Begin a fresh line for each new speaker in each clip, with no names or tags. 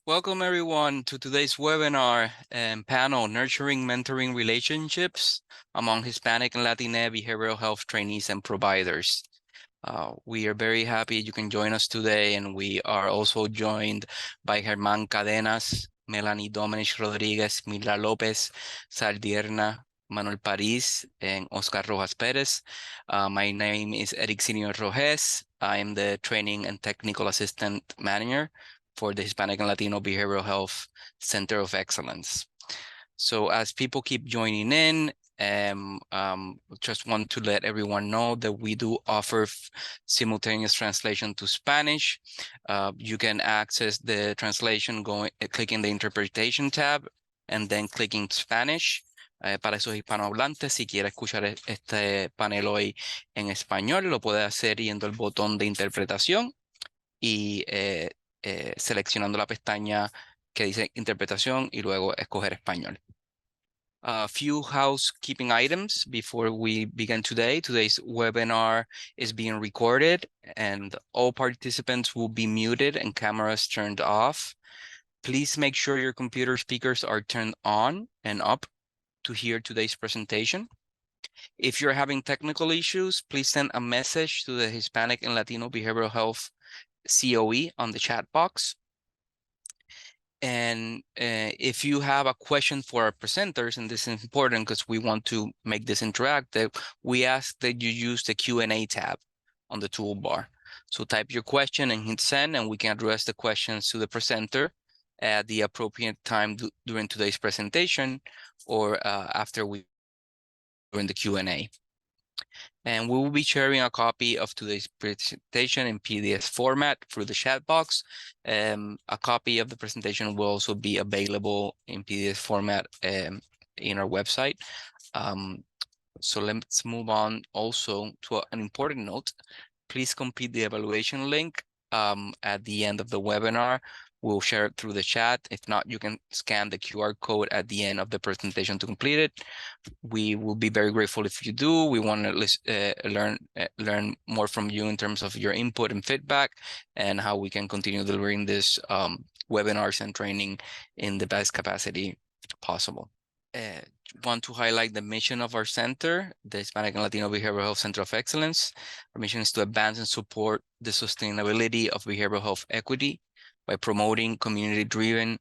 Welcome everyone to today's webinar and panel, Nurturing Mentoring Relationships Among Hispanic and Latina Behavioral Health Trainees and Providers. We are very happy you can join us today, and we are also joined by Germán Cadenas, Melanie Domenech Rodriguez, Mila Lopez, Saldierna, Manuel Paris, and Oscar Rojas Perez. My name is Eric Senior Rojes. I am the Training and Technical Assistant Manager for the Hispanic and Latino Behavioral Health Center of Excellence. So as people keep joining in, just want to let everyone know that we do offer simultaneous translation to Spanish. You can access the translation clicking the interpretation tab and then clicking Spanish. Para esos hispanohablantes, si quiere escuchar este panel hoy en español, lo puede hacer yendo al botón de interpretación y seleccionando la pestaña que dice interpretación y luego escoger español. A few housekeeping items before we begin today. Today's webinar is being recorded and all participants will be muted and cameras turned off. Please make sure your computer speakers are turned on and up to hear today's presentation. If you're having technical issues, please send a message to the Hispanic and Latino Behavioral Health CoE on the chat box. And if you have a question for our presenters, and this is important because we want to make this interactive, we ask that you use the Q&A tab on the toolbar. So type your question and hit send, and we can address the questions to the presenter at the appropriate time during today's presentation or after during the Q&A. And we will be sharing a copy of today's presentation in PDF format through the chat box. A copy of the presentation will also be available in PDF format in our website. So let's move on also to an important note. Please complete the evaluation link at the end of the webinar. We'll share it through the chat. If not, you can scan the QR code at the end of the presentation to complete it. We will be very grateful if you do. We want to learn more from you in terms of your input and feedback and how we can continue delivering this webinars and training in the best capacity possible. Want to highlight the mission of our center, the Hispanic and Latino Behavioral Health Center of Excellence. Our mission is to advance and support the sustainability of behavioral health equity by promoting community-driven,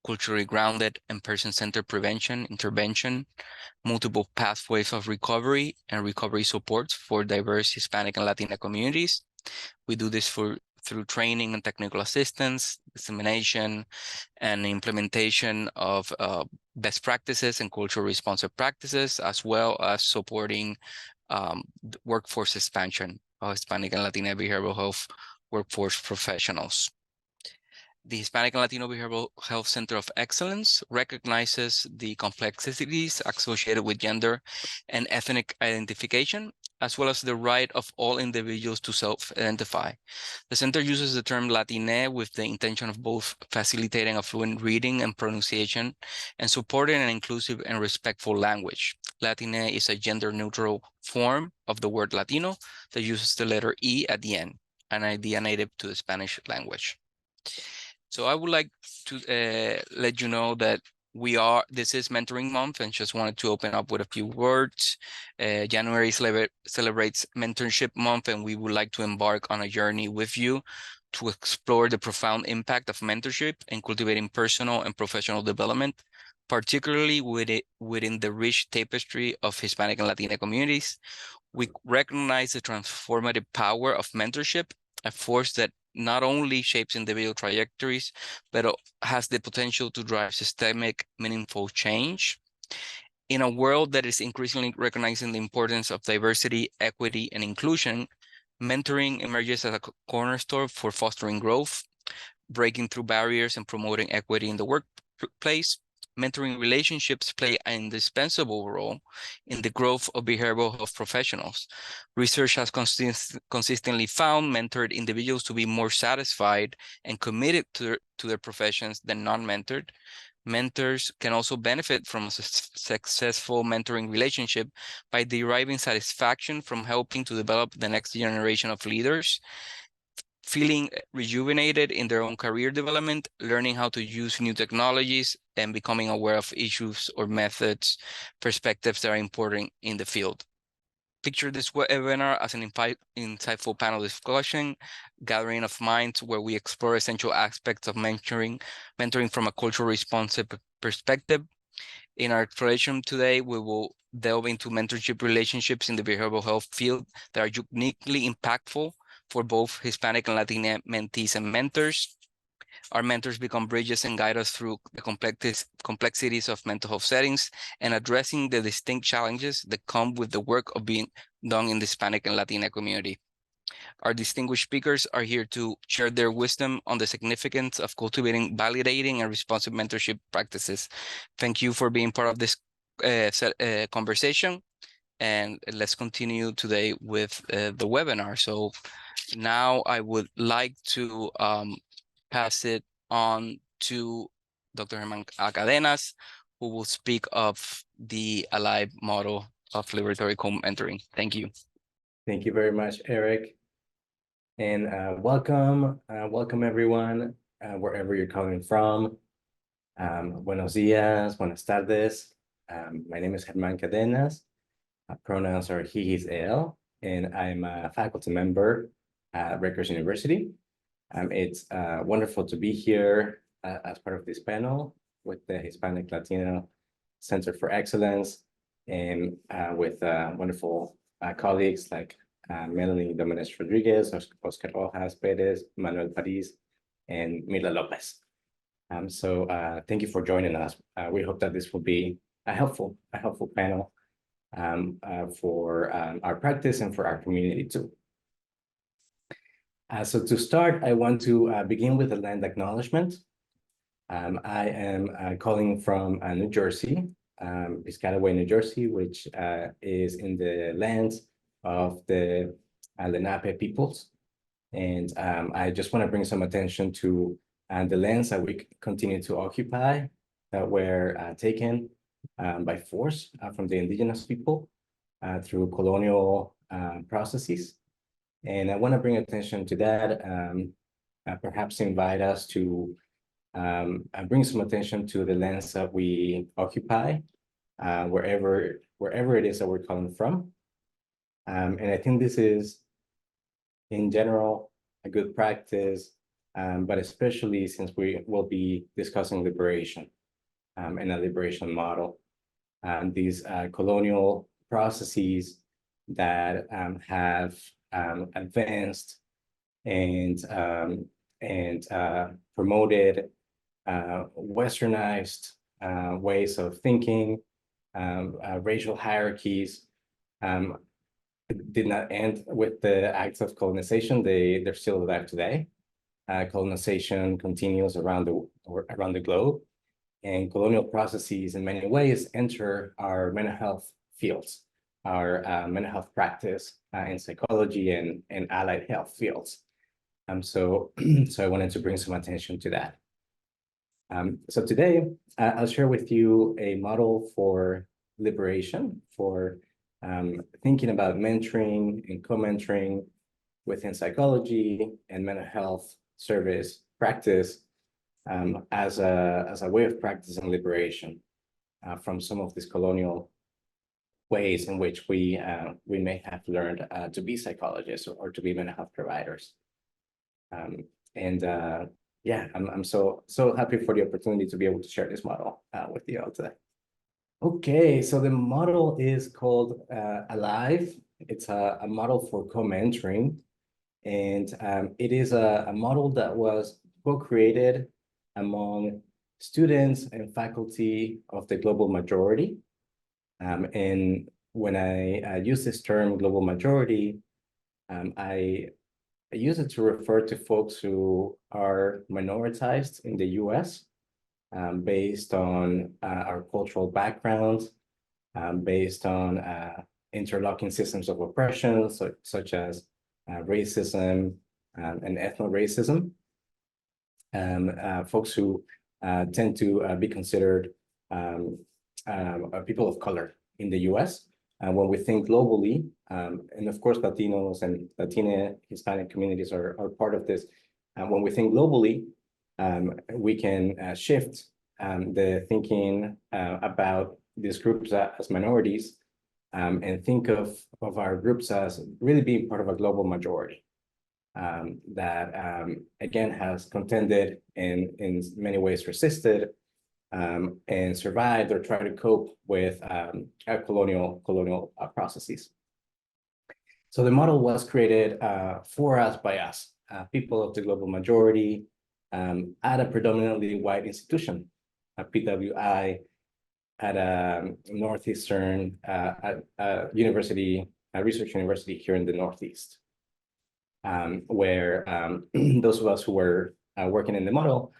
culturally grounded, and person-centered prevention, intervention, multiple pathways of recovery, and recovery supports for diverse Hispanic and Latina communities. We do this through training and technical assistance, dissemination, and implementation of best practices and culturally responsive practices, as well as supporting workforce expansion of Hispanic and Latina behavioral health workforce professionals. The Hispanic and Latino Behavioral Health Center of Excellence recognizes the complexities associated with gender and ethnic identification, as well as the right of all individuals to self-identify. The center uses the term Latine with the intention of both facilitating a fluent reading and pronunciation and supporting an inclusive and respectful language. Latine is a gender-neutral form of the word Latino that uses the letter E at the end, an idea native to the Spanish language. So I would like to let you know that this is mentoring month, and just wanted to open up with a few words. January celebrates mentorship month, and we would like to embark on a journey with you to explore the profound impact of mentorship in cultivating personal and professional development, particularly within the rich tapestry of Hispanic and Latina communities. We recognize the transformative power of mentorship, a force that not only shapes individual trajectories, but has the potential to drive systemic, meaningful change. In a world that is increasingly recognizing the importance of diversity, equity, and inclusion, mentoring emerges as a cornerstone for fostering growth, breaking through barriers, and promoting equity in the workplace. Mentoring relationships play an indispensable role in the growth of behavioral health professionals. Research has consistently found mentored individuals to be more satisfied and committed to their professions than non-mentored. Mentors can also benefit from a successful mentoring relationship by deriving satisfaction from helping to develop the next generation of leaders. feeling rejuvenated in their own career development, learning how to use new technologies, and becoming aware of issues or methods, perspectives that are important in the field. Picture this webinar as an insightful panel discussion, gathering of minds where we explore essential aspects of mentoring from a culturally responsive perspective. In our exploration today, we will delve into mentorship relationships in the behavioral health field that are uniquely impactful for both Hispanic and Latina mentees and mentors. Our mentors become bridges and guide us through the complexities of mental health settings and addressing the distinct challenges that come with the work of being done in the Hispanic and Latina community. Our distinguished speakers are here to share their wisdom on the significance of cultivating, validating, and responsive mentorship practices. Thank you for being part of this conversation. And let's continue today with the webinar. So now I would like to pass it on to Dr. Germán Cadenas, who will speak of the ALIVE model of liberatory co-mentoring. Thank you.
Thank you very much, Eric. And welcome everyone, wherever you're calling from. Buenos dias, buenas tardes. My name is Germán Cadenas. Pronouns are he, his, él, and I'm a faculty member at Rutgers University. It's wonderful to be here as part of this panel with the Hispanic Latino Center for Excellence and with wonderful colleagues like Melanie Domenech Rodriguez, Oscar Rojas Perez, Manuel Paris, and Mila Lopez. So thank you for joining us. We hope that this will be a helpful panel for our practice and for our community too. So to start, I want to begin with a land acknowledgement. I am calling from New Jersey, Piscataway, New Jersey, which is in the lands of the Lenape peoples. And I just want to bring some attention to the lands that we continue to occupy that were taken by force from the indigenous people through colonial processes. And I want to bring attention to that, perhaps invite us to bring some attention to the lands that we occupy, wherever it is that we're calling from. And I think this is, in general, a good practice, but especially since we will be discussing liberation and a liberation model. These colonial processes that have advanced and promoted westernized ways of thinking, racial hierarchies, did not end with the acts of colonization. They're still alive today. Colonization continues around the globe, and colonial processes in many ways enter our mental health fields, our mental health practice in psychology and allied health fields. So I wanted to bring some attention to that. So today, I'll share with you a model for liberation, for thinking about mentoring and co-mentoring within psychology and mental health service practice as a way of practicing liberation from some of these colonial ways in which we may have learned to be psychologists or to be mental health providers. Yeah, I'm so happy for the opportunity to be able to share this model with you all today. Okay, so the model is called ALIVE. It's a model for co-mentoring, and it is a model that was co-created among students and faculty of the global majority. And when I use this term global majority, I use it to refer to folks who are minoritized in the US based on our cultural backgrounds, based on interlocking systems of oppression, such as racism and ethno-racism. Folks who tend to be considered people of color in the US, when we think globally, and of course, Latinos and Latina Hispanic communities are part of this. When we think globally, we can shift the thinking about these groups as minorities, and think of our groups as really being part of a global majority that, again, has contended and in many ways resisted and survived or tried to cope with colonial processes. So the model was created for us, by us, people of the global majority, at a predominantly white institution, a PWI, at a Northeastern university, a research university here in the Northeast, where those of us who were working in the model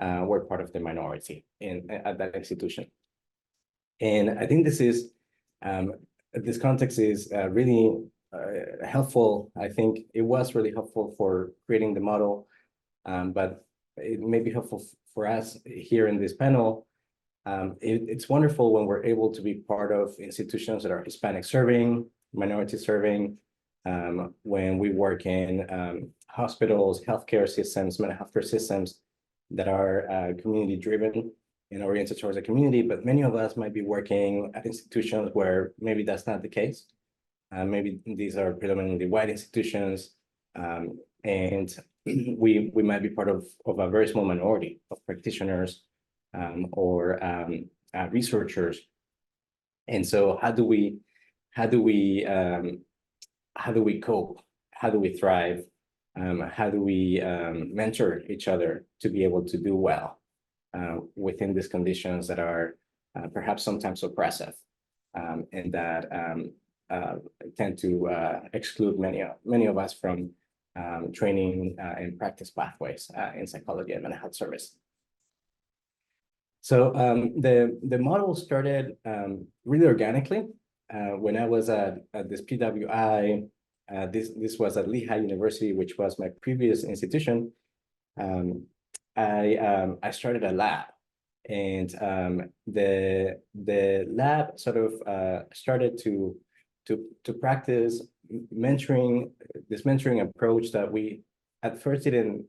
were part of the minority at that institution. And I think this context is really helpful. I think it was really helpful for creating the model, but it may be helpful for us here in this panel. It's wonderful when we're able to be part of institutions that are Hispanic serving, minority serving, when we work in hospitals, healthcare systems, mental health care systems that are community driven and oriented towards the community, but many of us might be working at institutions where maybe that's not the case. Maybe these are predominantly white institutions, and we might be part of a very small minority of practitioners or researchers. And so how do we cope? How do we thrive? How do we mentor each other to be able to do well within these conditions that are perhaps sometimes oppressive and that tend to exclude many of us from training and practice pathways in psychology and mental health service. So the model started really organically when I was at this PWI. This was at Lehigh University, which was my previous institution. I started a lab, and the lab sort of started to practice this mentoring approach that we at first didn't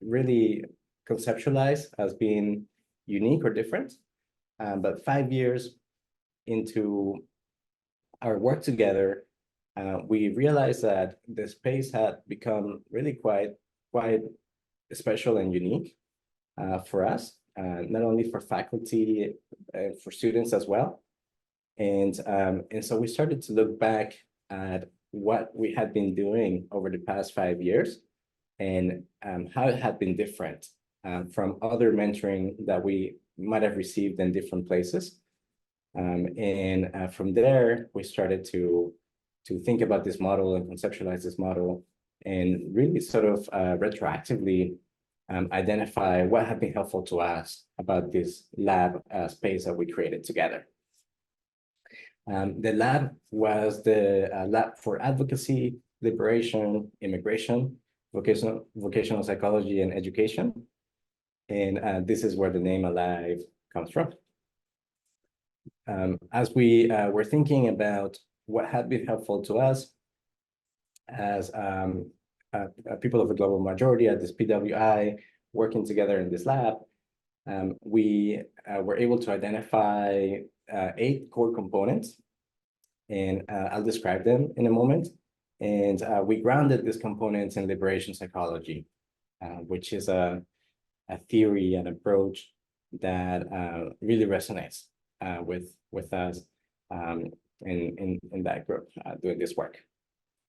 really conceptualize as being unique or different, but 5 years into our work together, we realized that the space had become really quite special and unique for us, not only for faculty, for students as well. And so we started to look back at what we had been doing over the past 5 years and how it had been different from other mentoring that we might have received in different places. And from there, we started to think about this model and conceptualize this model and really sort of retroactively identify what had been helpful to us about this lab space that we created together. The lab was the lab for advocacy, liberation, immigration, vocational psychology, and education. And this is where the name ALIVE comes from. As we were thinking about what had been helpful to us as people of the global majority at this PWI working together in this lab, we were able to identify 8 core components, and I'll describe them in a moment. And we grounded these components in liberation psychology, which is a theory and approach that really resonates with us in that group doing this work.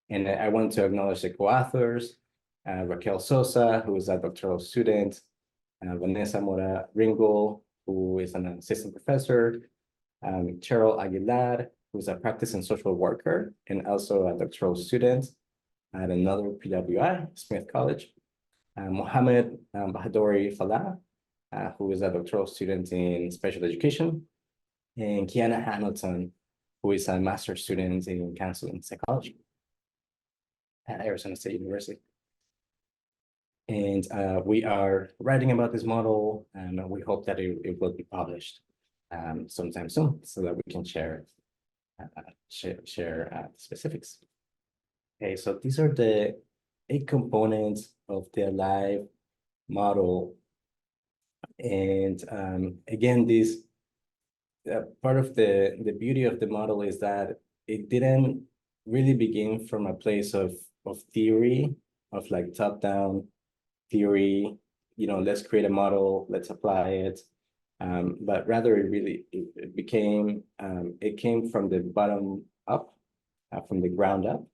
And I want to acknowledge the co-authors, Raquel Sosa, who is a doctoral student, Vanessa Mora Ringel, who is an assistant professor, Cheryl Aguilar, who's a practicing social worker and also a doctoral student at another PWI, Smith College, Mohammed Bahadori Falah, who is a doctoral student in special education, and Kiana Hamilton, who is a master's student in counseling psychology at Arizona State University. And we are writing about this model, and we hope that it will be published sometime soon so that we can share it. share specifics. Okay, so these are the 8 components of the live model. And again, this part of the beauty of the model is that it didn't really begin from a place of theory, of like top-down theory, let's create a model, let's apply it. But rather it came from the bottom up, from the ground up.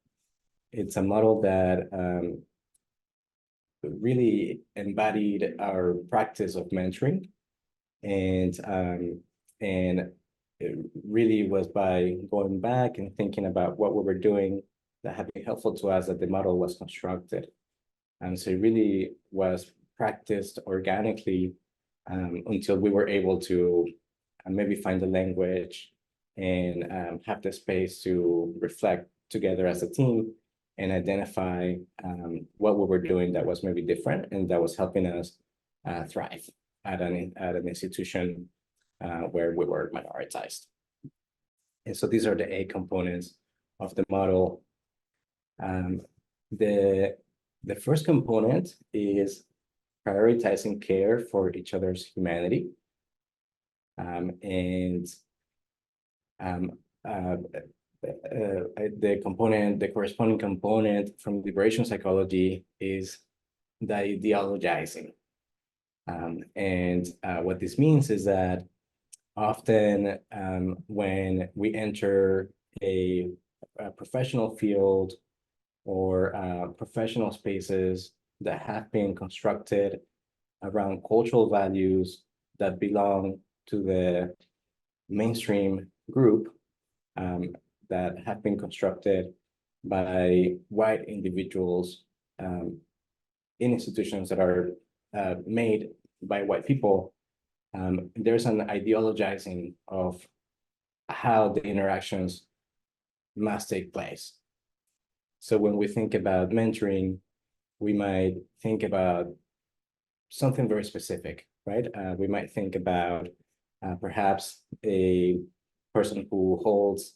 It's a model that really embodied our practice of mentoring, and it really was by going back and thinking about what we were doing that had been helpful to us that the model was constructed. And so it really was practiced organically until we were able to maybe find the language and have the space to reflect together as a team and identify what we were doing that was maybe different and that was helping us thrive at an institution where we were minoritized. And so these are the 8 components of the model. The first component is prioritizing care for each other's humanity. The corresponding component from liberation psychology is the ideologizing. What this means is that often when we enter a professional field or professional spaces that have been constructed around cultural values that belong to the mainstream group, that have been constructed by white individuals in institutions that are made by white people, there's an ideologizing of how the interactions must take place. So when we think about mentoring, we might think about something very specific, right? We might think about perhaps a person who holds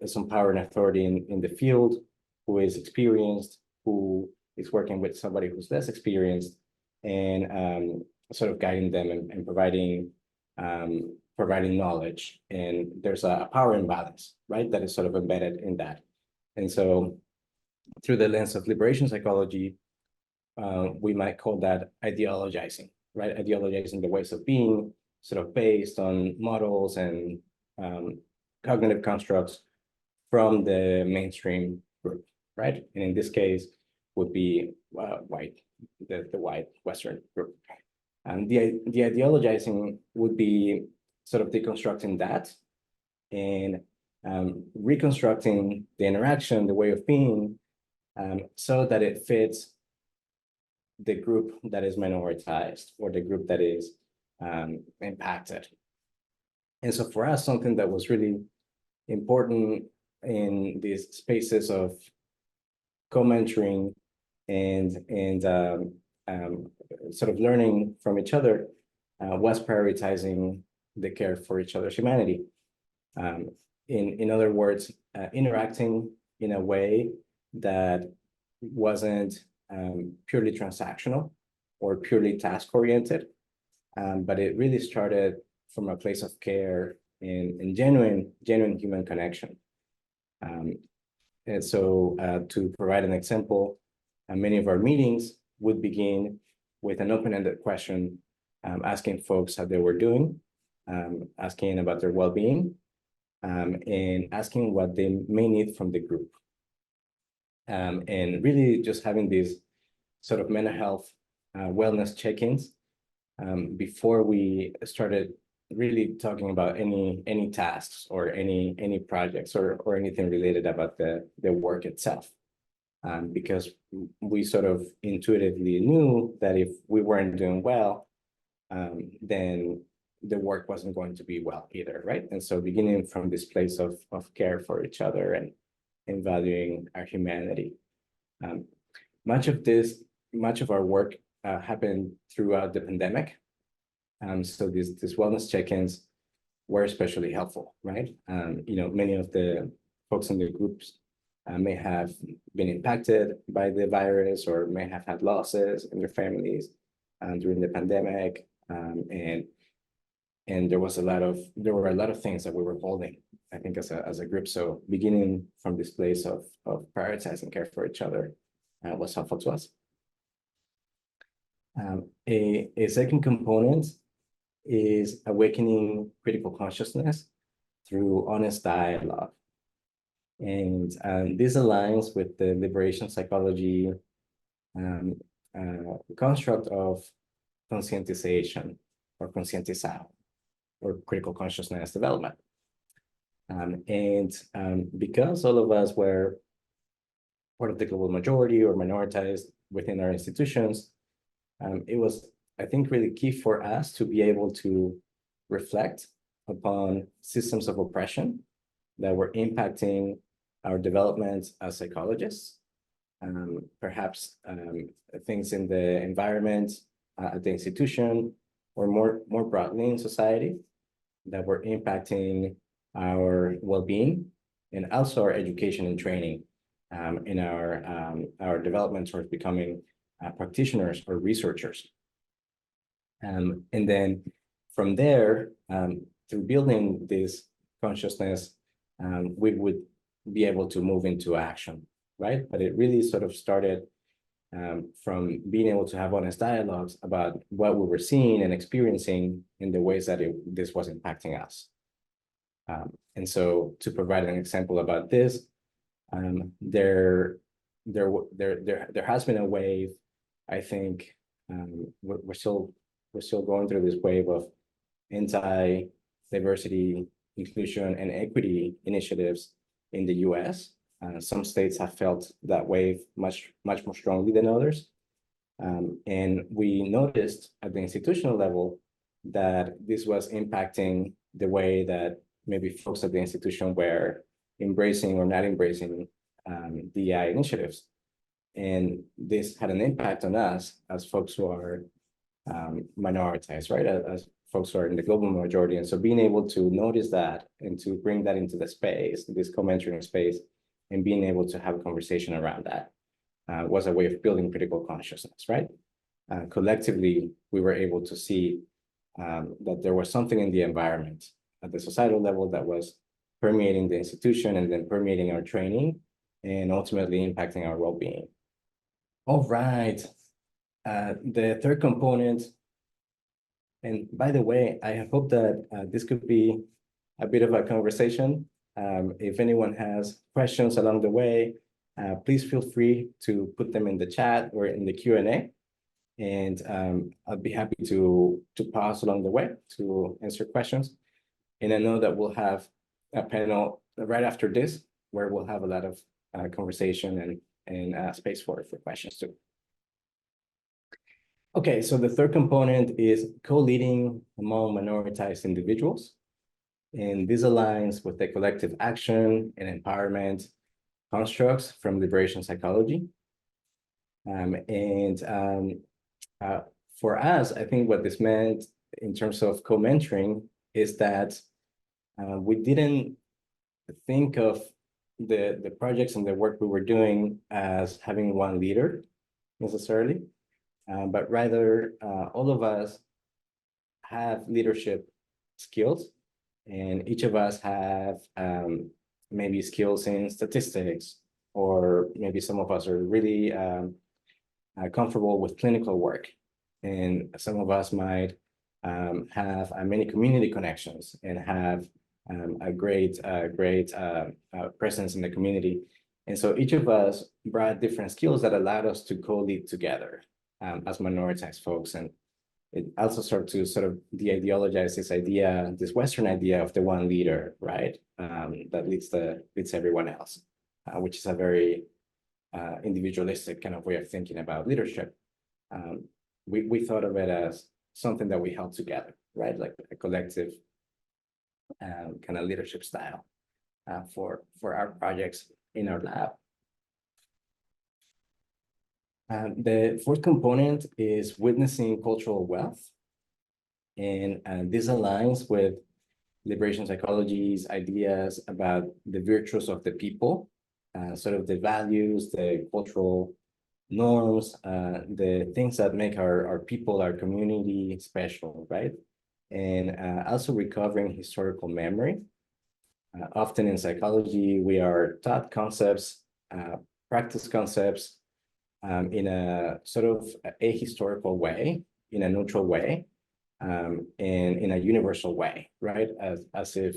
some power and authority in the field, who is experienced, who is working with somebody who's less experienced, and sort of guiding them and providing knowledge. And there's a power imbalance, right? That is sort of embedded in that. And so through the lens of liberation psychology, we might call that ideologizing, right? Ideologizing the ways of being, sort of based on models and cognitive constructs from the mainstream group, right? And in this case, would be white, the white Western group. And the ideologizing would be sort of deconstructing that and reconstructing the interaction, the way of being, so that it fits the group that is minoritized or the group that is impacted. And so for us, something that was really important in these spaces of co-mentoring and sort of learning from each other was prioritizing the care for each other's humanity. In other words, interacting in a way that wasn't purely transactional or purely task-oriented, but it really started from a place of care and genuine human connection. And so to provide an example, many of our meetings would begin with an open-ended question, asking folks how they were doing, asking about their well-being, and asking what they may need from the group. And really just having these sort of mental health wellness check-ins before we started really talking about any tasks or any projects or anything related about the work itself. Because we sort of intuitively knew that if we weren't doing well, then the work wasn't going to be well either, right? And so beginning from this place of care for each other and valuing our humanity. Much of our work happened throughout the pandemic. So these wellness check-ins were especially helpful, right? Many of the folks in the groups may have been impacted by the virus or may have had losses in their families during the pandemic. And there were a lot of things that we were holding, I think, as a group. So beginning from this place of prioritizing care for each other was helpful to us. A second component is awakening critical consciousness through honest dialogue. And this aligns with the liberation psychology construct of conscientization or conscientizar, or critical consciousness development. Because all of us were part of the global majority or minoritized within our institutions, it was, I think, really key for us to be able to reflect upon systems of oppression that were impacting our development as psychologists, perhaps things in the environment, at the institution, or more broadly in society that were impacting our well-being and also our education and training in our development towards becoming practitioners or researchers. And then from there, through building this consciousness, we would be able to move into action, right? But it really sort of started from being able to have honest dialogues about what we were seeing and experiencing in the ways that this was impacting us. And so to provide an example about this, there has been a wave, I think, we're still going through this wave of anti-diversity, inclusion, and equity initiatives in the US. Some states have felt that wave much more strongly than others. And we noticed at the institutional level that this was impacting the way that maybe folks at the institution were embracing or not embracing DEI initiatives. And this had an impact on us as folks who are minoritized, right? As folks who are in the global majority. And so being able to notice that and to bring that into the space, this co-mentoring space, and being able to have a conversation around that was a way of building critical consciousness, right? Collectively, we were able to see that there was something in the environment at the societal level that was permeating the institution and then permeating our training and ultimately impacting our well-being. All right, the third component, and by the way, I hope that this could be a bit of a conversation. If anyone has questions along the way, please feel free to put them in the chat or in the Q&A. And I'll be happy to pause along the way to answer questions. And I know that we'll have a panel right after this, where we'll have a lot of conversation and space for questions too. Okay, so the third component is co-leading among minoritized individuals. And this aligns with the collective action and empowerment constructs from liberation psychology. For us, I think what this meant in terms of co-mentoring is that we didn't think of the projects and the work we were doing as having one leader necessarily, but rather all of us have leadership skills, and each of us have maybe skills in statistics, or maybe some of us are really comfortable with clinical work, and some of us might have many community connections and have a great presence in the community. And so each of us brought different skills that allowed us to co-lead together as minoritized folks. And it also started to sort of de-ideologize this idea, this Western idea of the one leader, right? That leads everyone else, which is a very individualistic kind of way of thinking about leadership. We thought of it as something that we held together, right? Like a collective kind of leadership style for our projects in our lab. The fourth component is witnessing cultural wealth. And this aligns with liberation psychology's ideas about the virtues of the people, sort of the values, the cultural norms, the things that make our people, our community special, right? And also recovering historical memory. Often in psychology, we are taught concepts, practice concepts in a sort of ahistorical way, in a neutral way, and in a universal way, right? As if,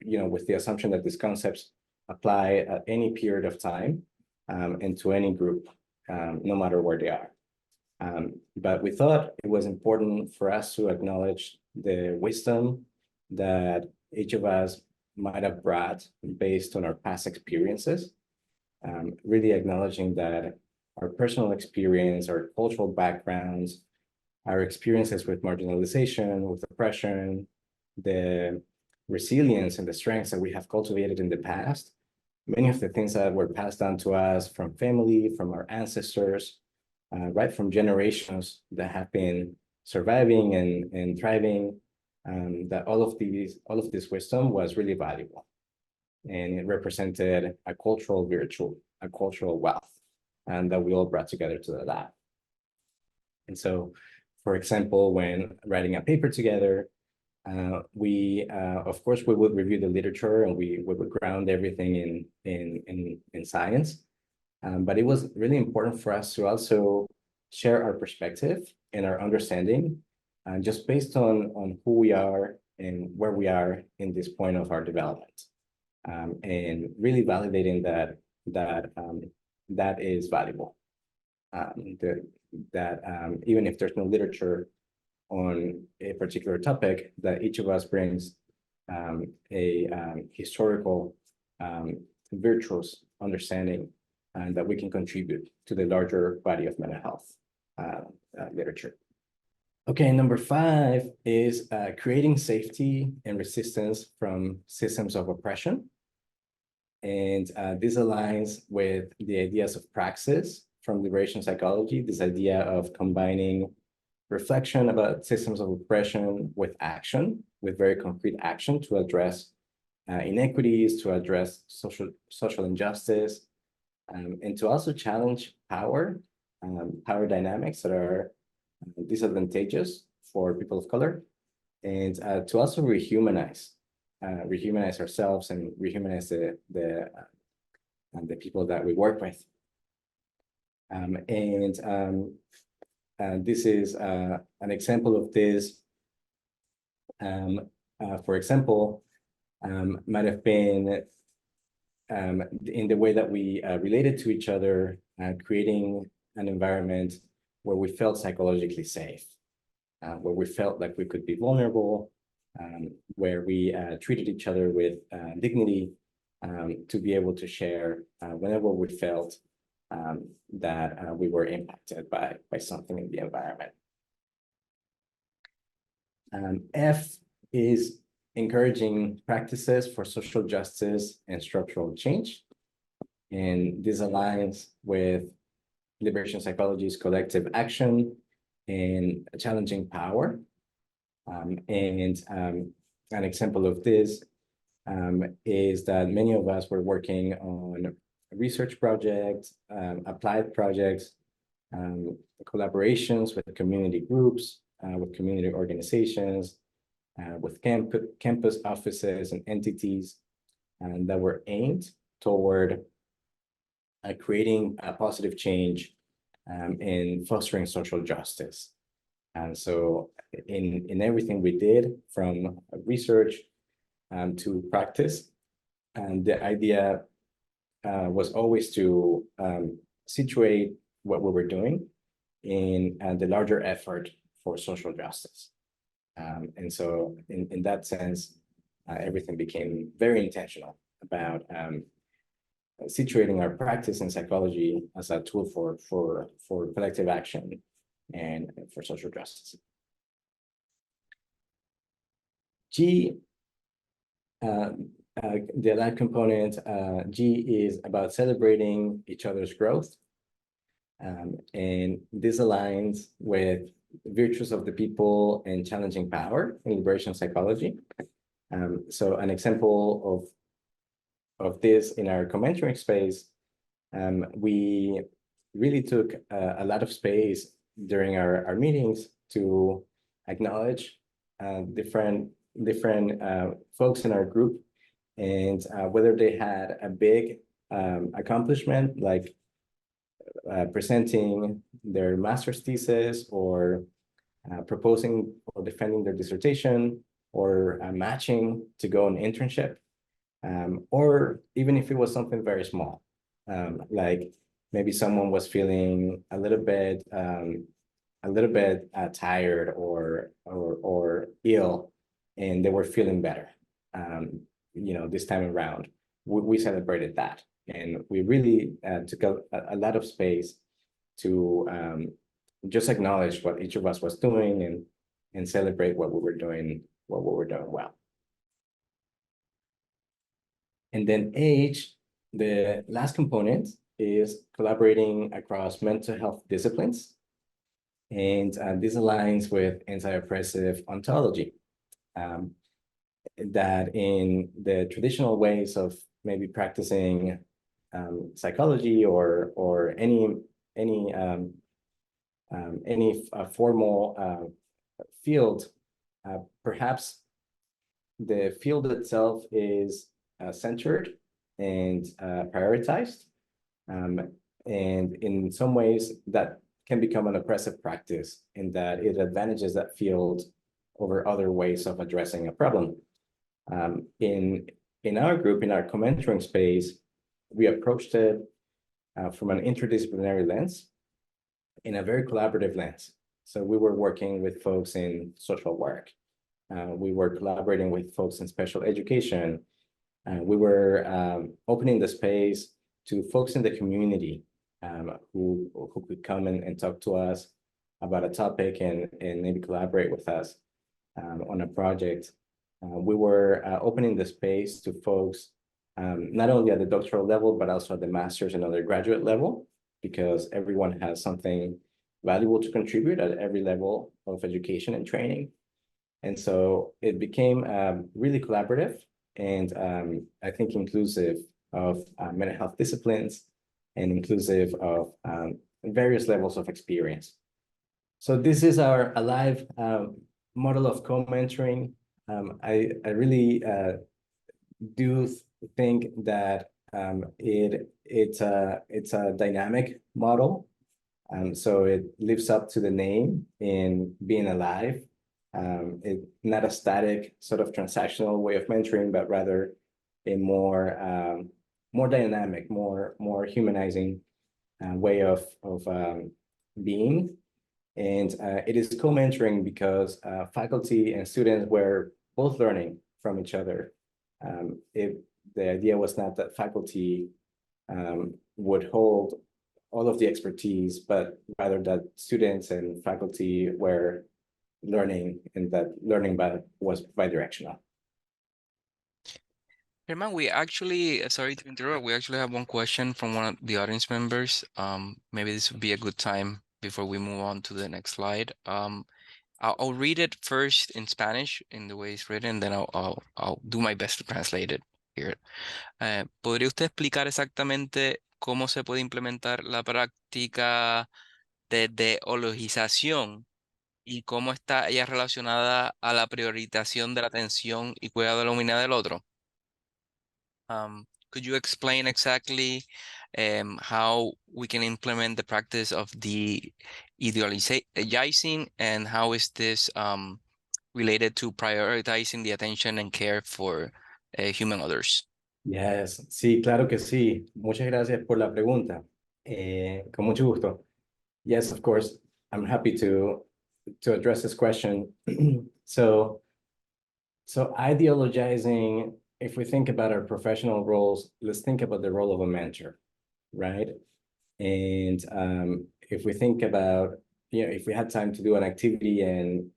with the assumption that these concepts apply at any period of time and to any group, no matter where they are. But we thought it was important for us to acknowledge the wisdom that each of us might have brought based on our past experiences, really acknowledging that our personal experience, our cultural backgrounds, our experiences with marginalization, with oppression, the resilience and the strengths that we have cultivated in the past, many of the things that were passed down to us from family, from our ancestors, right from generations that have been surviving and thriving, that all of this wisdom was really valuable. And it represented a cultural virtue, a cultural wealth, and that we all brought together to the lab. And so, for example, when writing a paper together, of course, we would review the literature and we would ground everything in science. But it was really important for us to also share our perspective and our understanding, just based on who we are and where we are in this point of our development, and really validating that is valuable. Even if there's no literature on a particular topic, that each of us brings a historical virtuous understanding and that we can contribute to the larger body of mental health literature. Okay, number 5 is creating safety and resistance from systems of oppression. And this aligns with the ideas of praxis from liberation psychology, this idea of combining reflection about systems of oppression with action, with very concrete action to address inequities, to address social injustice, and to also challenge power dynamics that are disadvantageous for people of color, and to also rehumanize ourselves and rehumanize the people that we work with. This is an example of this. For example, might have been in the way that we related to each other, creating an environment where we felt psychologically safe, where we felt like we could be vulnerable, where we treated each other with dignity, to be able to share whenever we felt that we were impacted by something in the environment. F is encouraging practices for social justice and structural change. And this aligns with liberation psychology's collective action and challenging power. An example of this is that many of us were working on research projects, applied projects, collaborations with community groups, with community organizations, with campus offices and entities, and that were aimed toward creating a positive change and fostering social justice. And so in everything we did, from research to practice, and the idea was always to situate what we were doing in the larger effort for social justice. And so in that sense, everything became very intentional about situating our practice in psychology as a tool for collective action and for social justice. G, the lab component, G, is about celebrating each other's growth. And this aligns with virtues of the people and challenging power in liberation psychology. So an example of this in our co-mentoring space, we really took a lot of space during our meetings to acknowledge different folks in our group, and whether they had a big accomplishment like presenting their master's thesis, or proposing or defending their dissertation, or matching to go on internship, or even if it was something very small, like maybe someone was feeling a little bit tired or ill, and they were feeling better. This time around, we celebrated that, and we really took a lot of space to just acknowledge what each of us was doing, and celebrate what we were doing well. And then H, the last component, is collaborating across mental health disciplines. And this aligns with anti-oppressive ontology, that in the traditional ways of maybe practicing psychology or any formal field, perhaps the field itself is centered and prioritized, and in some ways that can become an oppressive practice, in that it advantages that field over other ways of addressing a problem. In our group, in our co-mentoring space, we approached it from an interdisciplinary lens, in a very collaborative lens. So we were working with folks in social work. We were collaborating with folks in special education. We were opening the space to folks in the community who could come and talk to us about a topic, and maybe collaborate with us on a project. We were opening the space to folks not only at the doctoral level, but also at the master's and undergraduate level, because everyone has something valuable to contribute at every level of education and training. And so it became really collaborative, and I think inclusive of mental health disciplines, and inclusive of various levels of experience. So this is our alive model of co-mentoring. I really do think that it's a dynamic model. So it lives up to the name in being alive. It's not a static sort of transactional way of mentoring, but rather a more dynamic, more humanizing way of being. And it is co-mentoring because faculty and students were both learning from each other. The idea was not that faculty would hold all of the expertise, but rather that students and faculty were learning, and that learning was bidirectional.
Herman, we actually, sorry to interrupt, we actually have one question from one of the audience members. Maybe this would be a good time before we move on to the next slide. I'll read it first in Spanish in the way it's written, then I'll do my best to translate it here. ¿Podría usted explicar exactamente cómo se puede implementar la práctica de deologización y cómo está ella relacionada a la priorización de la atención y cuidado de la humanidad del otro? Could you explain exactly how we can implement the practice of the idealizing, and how is this related to prioritizing the attention and care for human others?
Yes, sí, claro que sí. Muchas gracias por la pregunta. Con mucho gusto. Yes, of course, I'm happy to address this question. So ideologizing, if we think about our professional roles, let's think about the role of a mentor, right? And if we think about, if we had time to do an activity and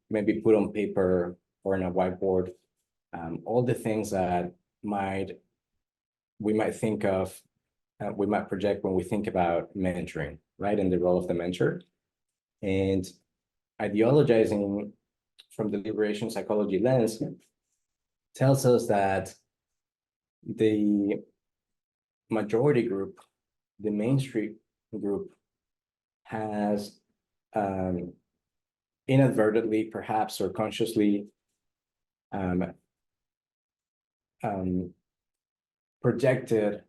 maybe put on paper or in a whiteboard all the things that we might think of, we might project when we think about mentoring, right? And the role of the mentor. And ideologizing from the liberation psychology lens tells us that the majority group, the mainstream group, has inadvertently, perhaps, or consciously projected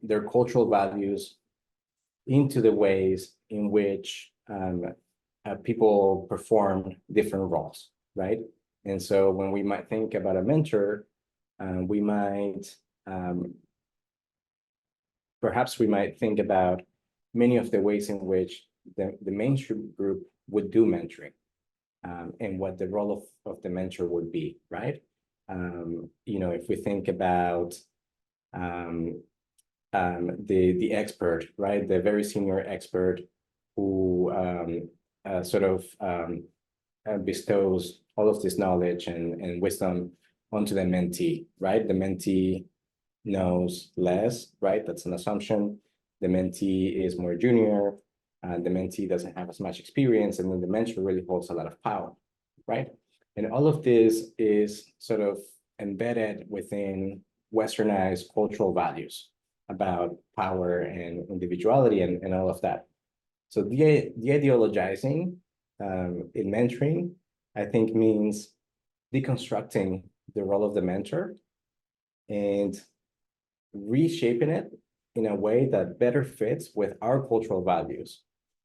their cultural values into the ways in which people perform different roles, right? And so when we might think about a mentor, we might perhaps we might think about many of the ways in which the mainstream group would do mentoring, and what the role of the mentor would be, right? If we think about the expert, right? The very senior expert who bestows all of this knowledge and wisdom onto the mentee, right? The mentee knows less, right? That's an assumption. The mentee is more junior, the mentee doesn't have as much experience, and then the mentor really holds a lot of power, right? And all of this is sort of embedded within Westernized cultural values about power and individuality and all of that. So the ideologizing in mentoring, I think, means deconstructing the role of the mentor and reshaping it in a way that better fits with our cultural values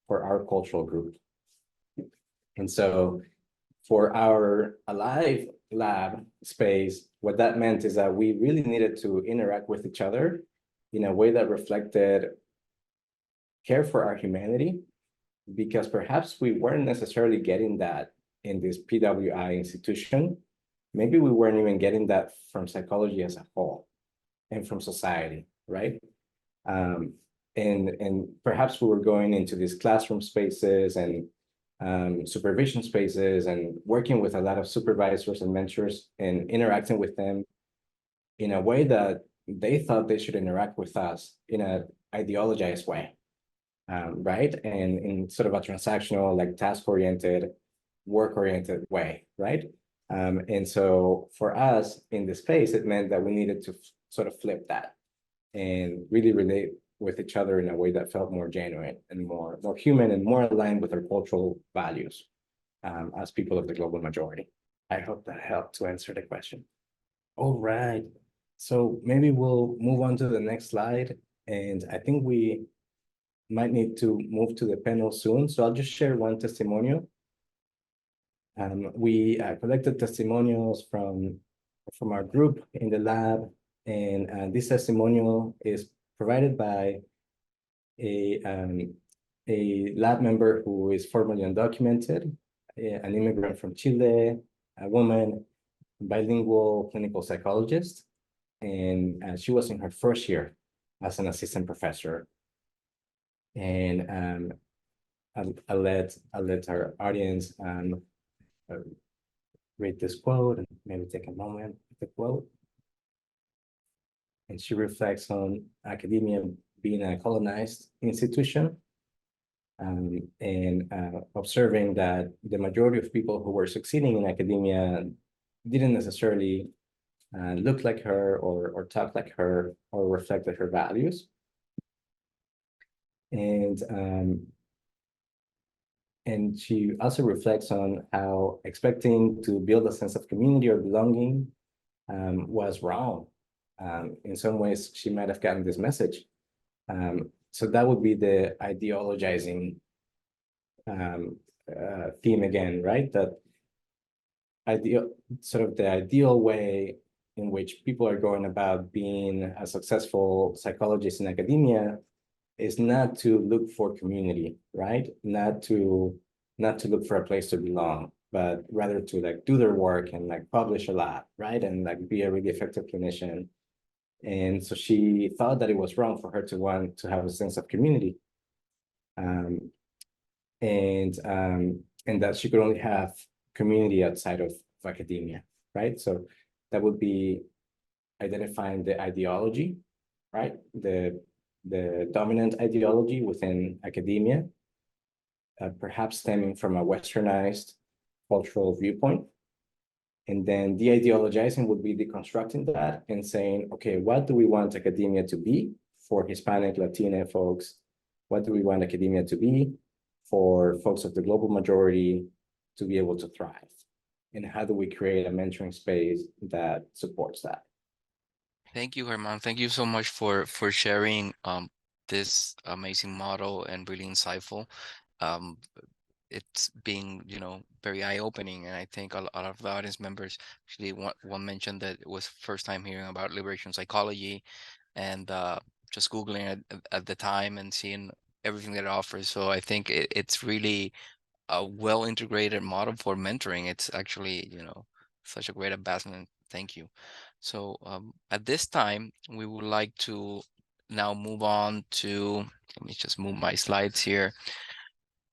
for our cultural group. And so for our Alive lab space, what that meant is that we really needed to interact with each other in a way that reflected care for our humanity, because perhaps we weren't necessarily getting that in this PWI institution. Maybe we weren't even getting that from psychology as a whole and from society, right? And perhaps we were going into these classroom spaces and supervision spaces and working with a lot of supervisors and mentors and interacting with them in a way that they thought they should interact with us in an ideologized way, right? And in sort of a transactional, like task-oriented, work-oriented way, right? And so for us in this space, it meant that we needed to sort of flip that and really relate with each other in a way that felt more genuine and more human and more aligned with our cultural values as people of the global majority. I hope that helped to answer the question. All right. So maybe we'll move on to the next slide. And I think we might need to move to the panel soon. So I'll just share one testimonial. We collected testimonials from our group in the lab. And this testimonial is provided by a lab member who is formerly undocumented, an immigrant from Chile, a woman, bilingual clinical psychologist, and she was in her first year as an assistant professor. And I'll let our audience read this quote and maybe take a moment with the quote. And she reflects on academia being a colonized institution, and observing that the majority of people who were succeeding in academia didn't necessarily look like her or talk like her or reflected her values. And she also reflects on how expecting to build a sense of community or belonging was wrong. In some ways, she might have gotten this message. So that would be the ideologizing theme again, right? That the ideal way in which people are going about being a successful psychologist in academia is not to look for community, right? Not to look for a place to belong, but rather to like do their work and like publish a lot, right? And like be a really effective clinician. And so she thought that it was wrong for her to want to have a sense of community, and that she could only have community outside of academia, right? So that would be identifying the ideology, right? The dominant ideology within academia, perhaps stemming from a Westernized cultural viewpoint, And then de-ideologizing would be deconstructing that and saying, okay, what do we want academia to be for Hispanic, Latina folks? What do we want academia to be for folks of the global majority to be able to thrive? And how do we create a mentoring space that supports that?
Thank you, Herman. Thank you so much for sharing this amazing model and really insightful. Um, it's being, very eye-opening, and I think a lot of the audience members actually one mentioned that it was first time hearing about liberation psychology, and just Googling it at the time and seeing everything that it offers. So I think it's really a well integrated model for mentoring. It's actually, such a great advancement. Thank you. So at this time, we would like to now move on to, let me just move my slides here,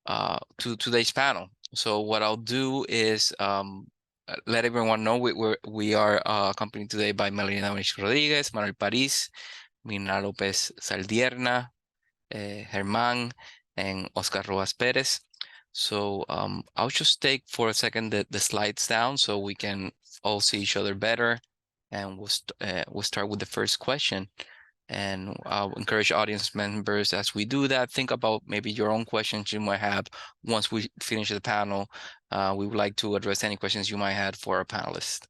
to today's panel. So what I'll do is let everyone know we are accompanied today by Melina Rodriguez, Manuel Paris, Mina Lopez Saldierna, Germán, and Oscar Rojas Perez. So I'll just take for a second the slides down so we can all see each other better. And we'll start with the first question. And I'll encourage audience members as we do that, think about maybe your own questions you might have once we finish the panel. We would like to address any questions you might have for our panelists.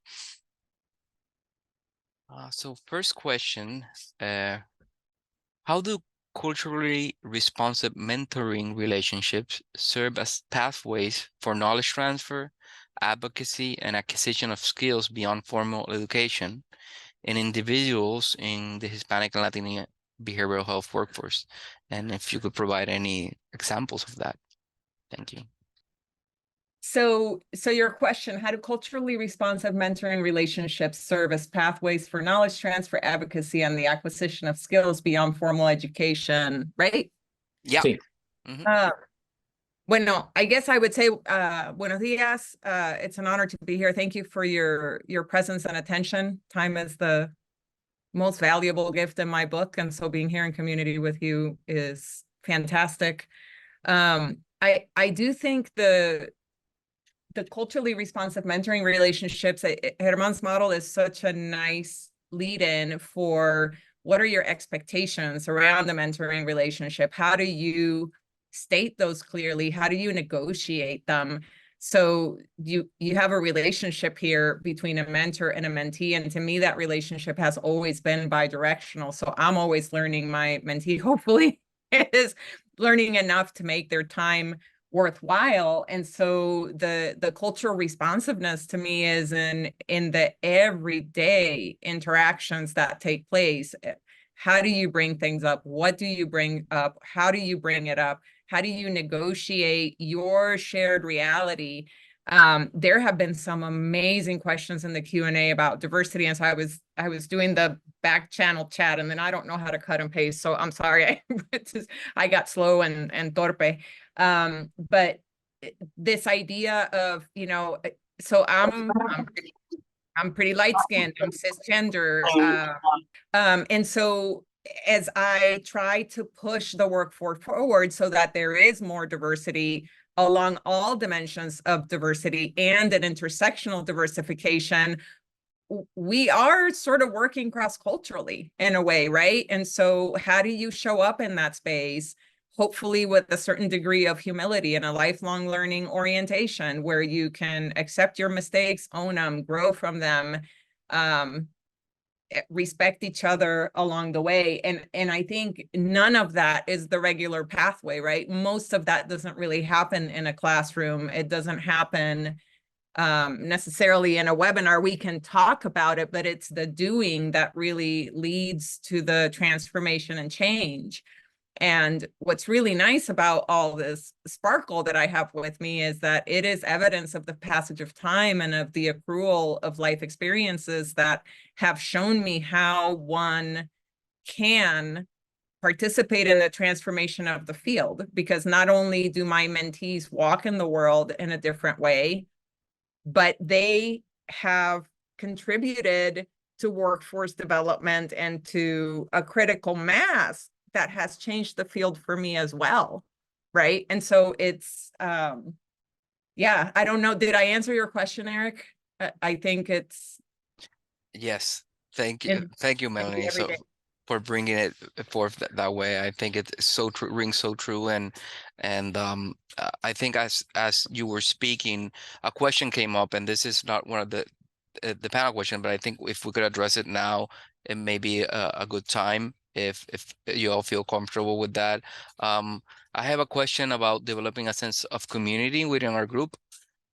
So first question, how do culturally responsive mentoring relationships serve as pathways for knowledge transfer, advocacy, and acquisition of skills beyond formal education in individuals in the Hispanic and Latino behavioral health workforce? And if you could provide any examples of that. Thank you.
So your question, how do culturally responsive mentoring relationships serve as pathways for knowledge transfer, advocacy, and the acquisition of skills beyond formal education, right?
Yeah.
Sí.
Bueno, I guess I would say, buenos días. It's an honor to be here. Thank you for your presence and attention. Time is the most valuable gift in my book, and so being here in community with you is fantastic. I do think the culturally responsive mentoring relationships, Germán's model is such a nice lead-in for what are your expectations around the mentoring relationship? How do you state those clearly? How do you negotiate them? So you have a relationship here between a mentor and a mentee, and to me, that relationship has always been bi-directional. So I'm always learning. My mentee, hopefully, is learning enough to make their time worthwhile. And so the cultural responsiveness to me is in the everyday interactions that take place. How do you bring things up? What do you bring up? How do you bring it up? How do you negotiate your shared reality? There have been some amazing questions in the Q&A about diversity. And so I was doing the back channel chat, and then I don't know how to cut and paste. So I'm sorry, I got slow and torpe. But this idea of, so I'm pretty light-skinned, I'm cisgender. And so as I try to push the work forward so that there is more diversity along all dimensions of diversity and an intersectional diversification, we are sort of working cross-culturally in a way, right? And so how do you show up in that space, hopefully with a certain degree of humility and a lifelong learning orientation where you can accept your mistakes, own them, grow from them, respect each other along the way. And I think none of that is the regular pathway, right? Most of that doesn't really happen in a classroom. It doesn't happen necessarily in a webinar. We can talk about it, but it's the doing that really leads to the transformation and change. And what's really nice about all this sparkle that I have with me is that it is evidence of the passage of time and of the accrual of life experiences that have shown me how one can participate in the transformation of the field. Because not only do my mentees walk in the world in a different way, but they have contributed to workforce development and to a critical mass that has changed the field for me as well, right? And so it's, yeah, I don't know. Did I answer your question, Eric? I think it's
Yes, thank you,
in
Melanie.
every
So
day.
for bringing it forth that way, I think it's so true, rings so true, and I think as you were speaking, a question came up, and this is not one of the panel question, but I think if we could address it now, it may be a good time if you all feel comfortable with that. I have a question about developing a sense of community within our group.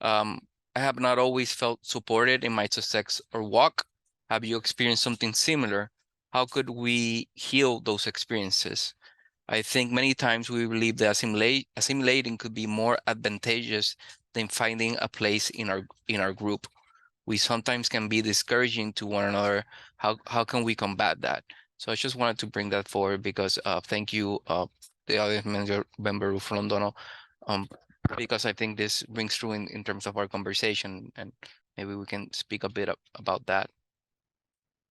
Um, I have not always felt supported in my success or walk. Have you experienced something similar? How could we heal those experiences? I think many times we believe that assimilating could be more advantageous than finding a place in our group. We sometimes can be discouraging to one another. How can we combat that? So I just wanted to bring that forward because thank you, the audience member Rufo Londono, because I think this rings true in terms of our conversation, and maybe we can speak a bit about that.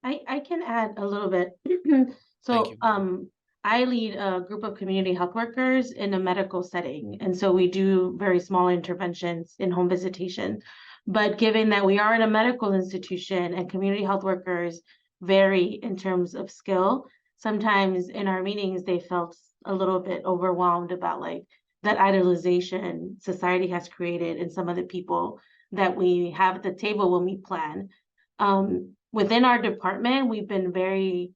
I can add a little bit.
Thank
So
you.
I lead a group of community health workers in a medical setting. And so we do very small interventions in home visitation. But given that we are in a medical institution and community health workers vary in terms of skill, sometimes in our meetings, they felt a little bit overwhelmed about like that idolization society has created in some of the people that we have at the table when we plan. Within our department, we've been very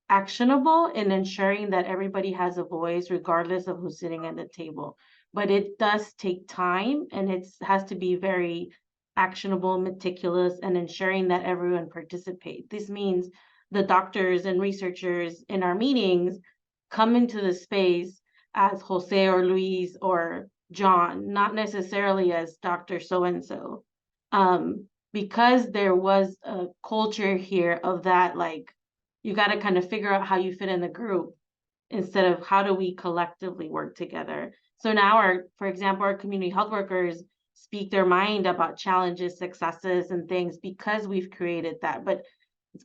actionable in ensuring that everybody has a voice regardless of who's sitting at the table. But it does take time, and it has to be very actionable, meticulous, and ensuring that everyone participates. This means the doctors and researchers in our meetings come into the space as Jose or Luis or John, not necessarily as Dr. So-and-so. Because there was a culture here of that, like, you got to kind of figure out how you fit in the group instead of how do we collectively work together. So now for example, our community health workers speak their mind about challenges, successes, and things because we've created that. But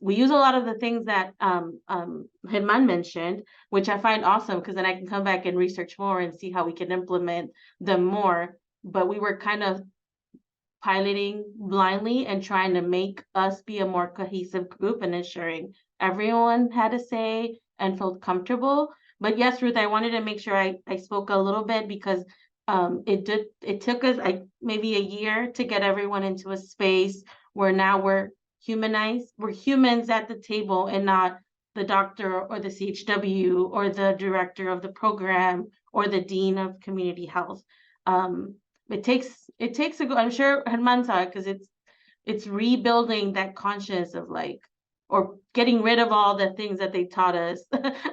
we use a lot of the things that Germán mentioned, which I find awesome because then I can come back and research more and see how we can implement them more. But we were kind of piloting blindly and trying to make us be a more cohesive group and ensuring everyone had a say and felt comfortable. But yes, Ruth, I wanted to make sure I spoke a little bit because it took us maybe a year to get everyone into a space where now we're humanized. We're humans at the table and not the doctor or the CHW or the director of the program or the dean of community health. It takes a go. I'm sure Germán saw it because it's rebuilding that conscience of like, or getting rid of all the things that they taught us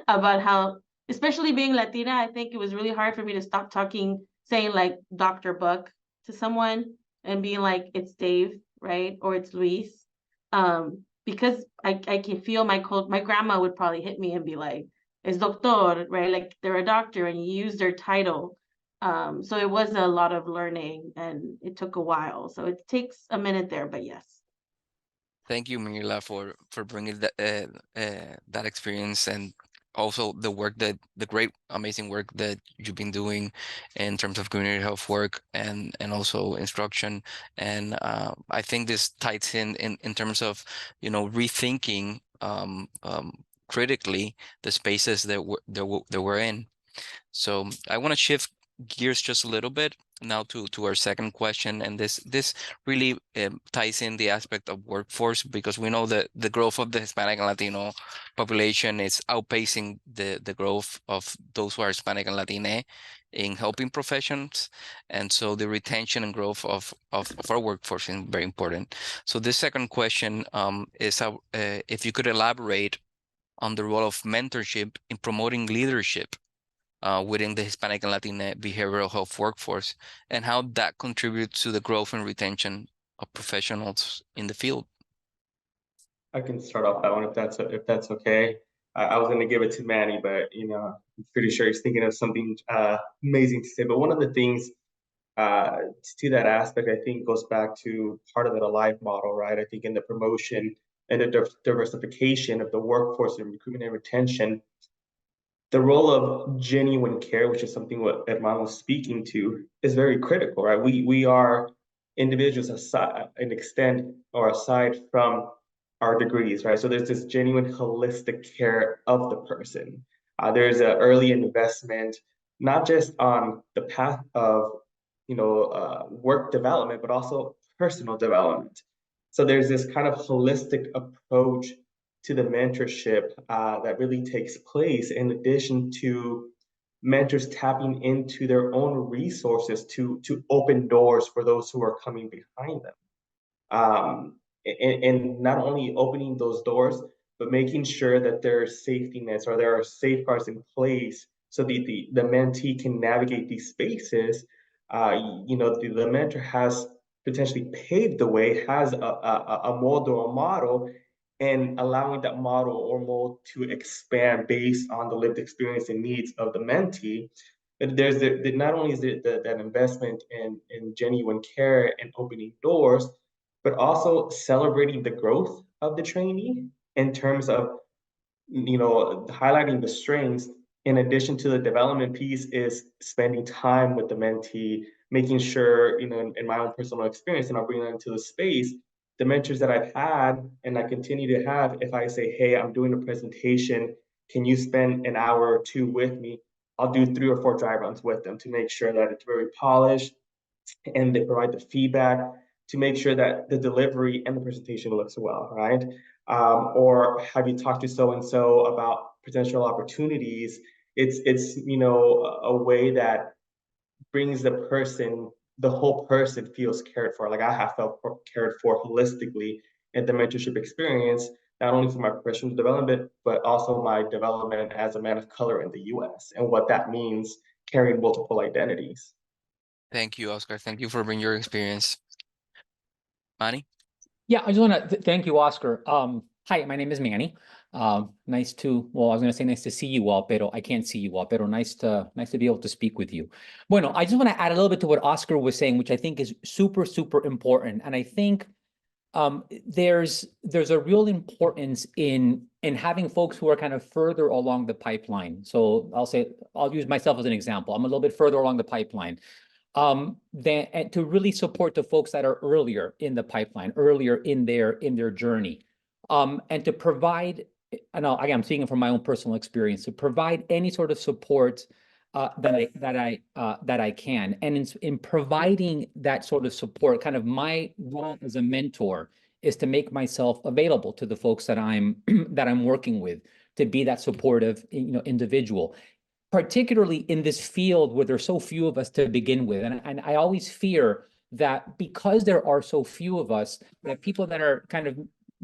about how, especially being Latina, I think it was really hard for me to stop saying like Dr. Buck to someone and being like, it's Dave, right? Or it's Luis. Because I can feel my grandma would probably hit me and be like, it's doctor, right? Like they're a doctor and you use their title. So it was a lot of learning and it took a while. So it takes a minute there, but yes.
Thank you, Mila, for bringing that experience and also the great, amazing work that you've been doing in terms of community health work and also instruction. And I think this ties in terms of rethinking critically the spaces that we're in. So I want to shift gears just a little bit now to our second question, and this really ties in the aspect of workforce because we know that the growth of the Hispanic and Latino population is outpacing the growth of those who are Hispanic and Latine in helping professions, and so the retention and growth of our workforce is very important. So this second question is if you could elaborate on the role of mentorship in promoting leadership within the Hispanic and Latina behavioral health workforce, and how that contributes to the growth and retention of professionals in the field.
I can start off that one if that's okay. I was going to give it to Manny, but I'm pretty sure he's thinking of something amazing to say. But one of the things to that aspect, I think, goes back to part of the Alive model, right? I think in the promotion and the diversification of the workforce and recruitment and retention, the role of genuine care, which is something what Germán was speaking to, is very critical, right? We are individuals aside from our degrees, right? So there's this genuine holistic care of the person. There's an early investment, not just on the path of, work development, but also personal development. So there's this kind of holistic approach to the mentorship that really takes place, in addition to mentors tapping into their own resources to open doors for those who are coming behind them. And not only opening those doors, but making sure that there are safety nets or there are safeguards in place so the mentee can navigate these spaces. The mentor has potentially paved the way, has a mold or a model, and allowing that model or mold to expand based on the lived experience and needs of the mentee. But there's not only is that investment in genuine care and opening doors, but also celebrating the growth of the trainee in terms of, highlighting the strengths. In addition to the development piece, is spending time with the mentee, making sure, in my own personal experience, and I'll bring that into the space, the mentors that I've had and I continue to have, if I say, hey, I'm doing a presentation, can you spend an hour or two with me? I'll do 3 or 4 dry runs with them to make sure that it's very polished, and they provide the feedback to make sure that the delivery and the presentation looks well, right? Or have you talked to so-and-so about potential opportunities? It's a way that brings the whole person feels cared for. Like I have felt cared for holistically in the mentorship experience, not only for my professional development, but also my development as a man of color in the US and what that means carrying multiple identities.
Thank you, Oscar. Thank you for bringing your experience. Manny?
Yeah, I just want to thank you, Oscar. Hi, my name is Manny. Nice to see you all, pero I can't see you all, pero nice to be able to speak with you. Bueno, I just want to add a little bit to what Oscar was saying, which I think is super, super important. And I think there's a real importance in having folks who are kind of further along the pipeline. So I'll use myself as an example. I'm a little bit further along the pipeline. And to really support the folks that are earlier in the pipeline, earlier in their journey, and to provide, and again, I'm speaking from my own personal experience, to provide any sort of support that I can, and in providing that sort of support, kind of my role as a mentor is to make myself available to the folks that I'm working with, to be that supportive, individual. Particularly in this field where there's so few of us to begin with. And I always fear that because there are so few of us, that people that are kind of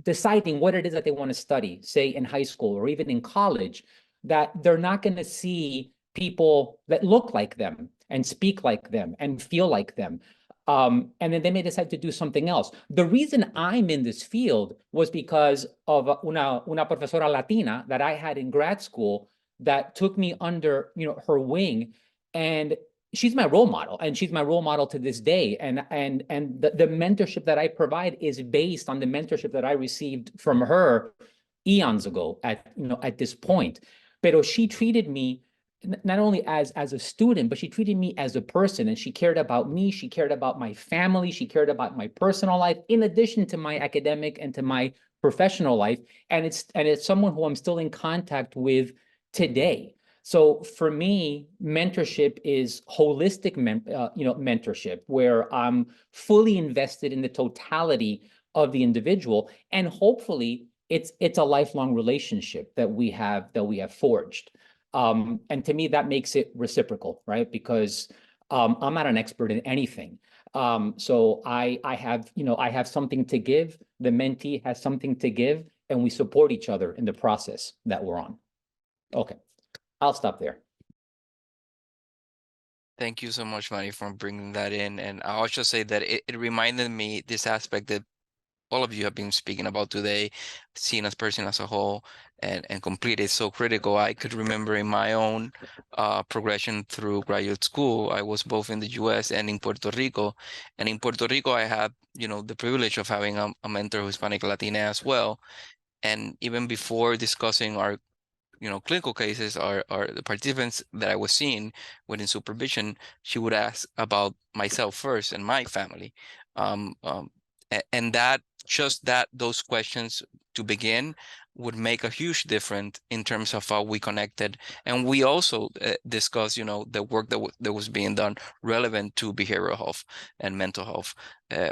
deciding what it is that they want to study, say in high school or even in college, that they're not going to see people that look like them and speak like them and feel like them. And then they may decide to do something else. The reason I'm in this field was because of una profesora Latina that I had in grad school that took me under, her wing, and she's my role model, and she's my role model to this day. And the mentorship that I provide is based on the mentorship that I received from her eons ago at this point. Pero she treated me not only as a student, but she treated me as a person, and she cared about me. She cared about my family. She cared about my personal life, in addition to my academic and to my professional life. And it's someone who I'm still in contact with today. So for me, mentorship is holistic, mentorship, where I'm fully invested in the totality of the individual, and hopefully it's a lifelong relationship that we have forged. And to me, that makes it reciprocal, right? Because I'm not an expert in anything. So I have something to give. The mentee has something to give, and we support each other in the process that we're on. Okay, I'll stop there.
Thank you so much, Manny, for bringing that in. And I also say that it reminded me this aspect that all of you have been speaking about today, seeing as person as a whole and complete is so critical. I could remember in my own progression through graduate school, I was both in the US and in Puerto Rico. And in Puerto Rico, I had, the privilege of having a mentor who's Hispanic Latina as well. And even before discussing our clinical cases, are the participants that I was seeing within supervision, she would ask about myself first and my family. And that just those questions to begin would make a huge difference in terms of how we connected. And we also discussed, the work that was being done relevant to behavioral health and mental health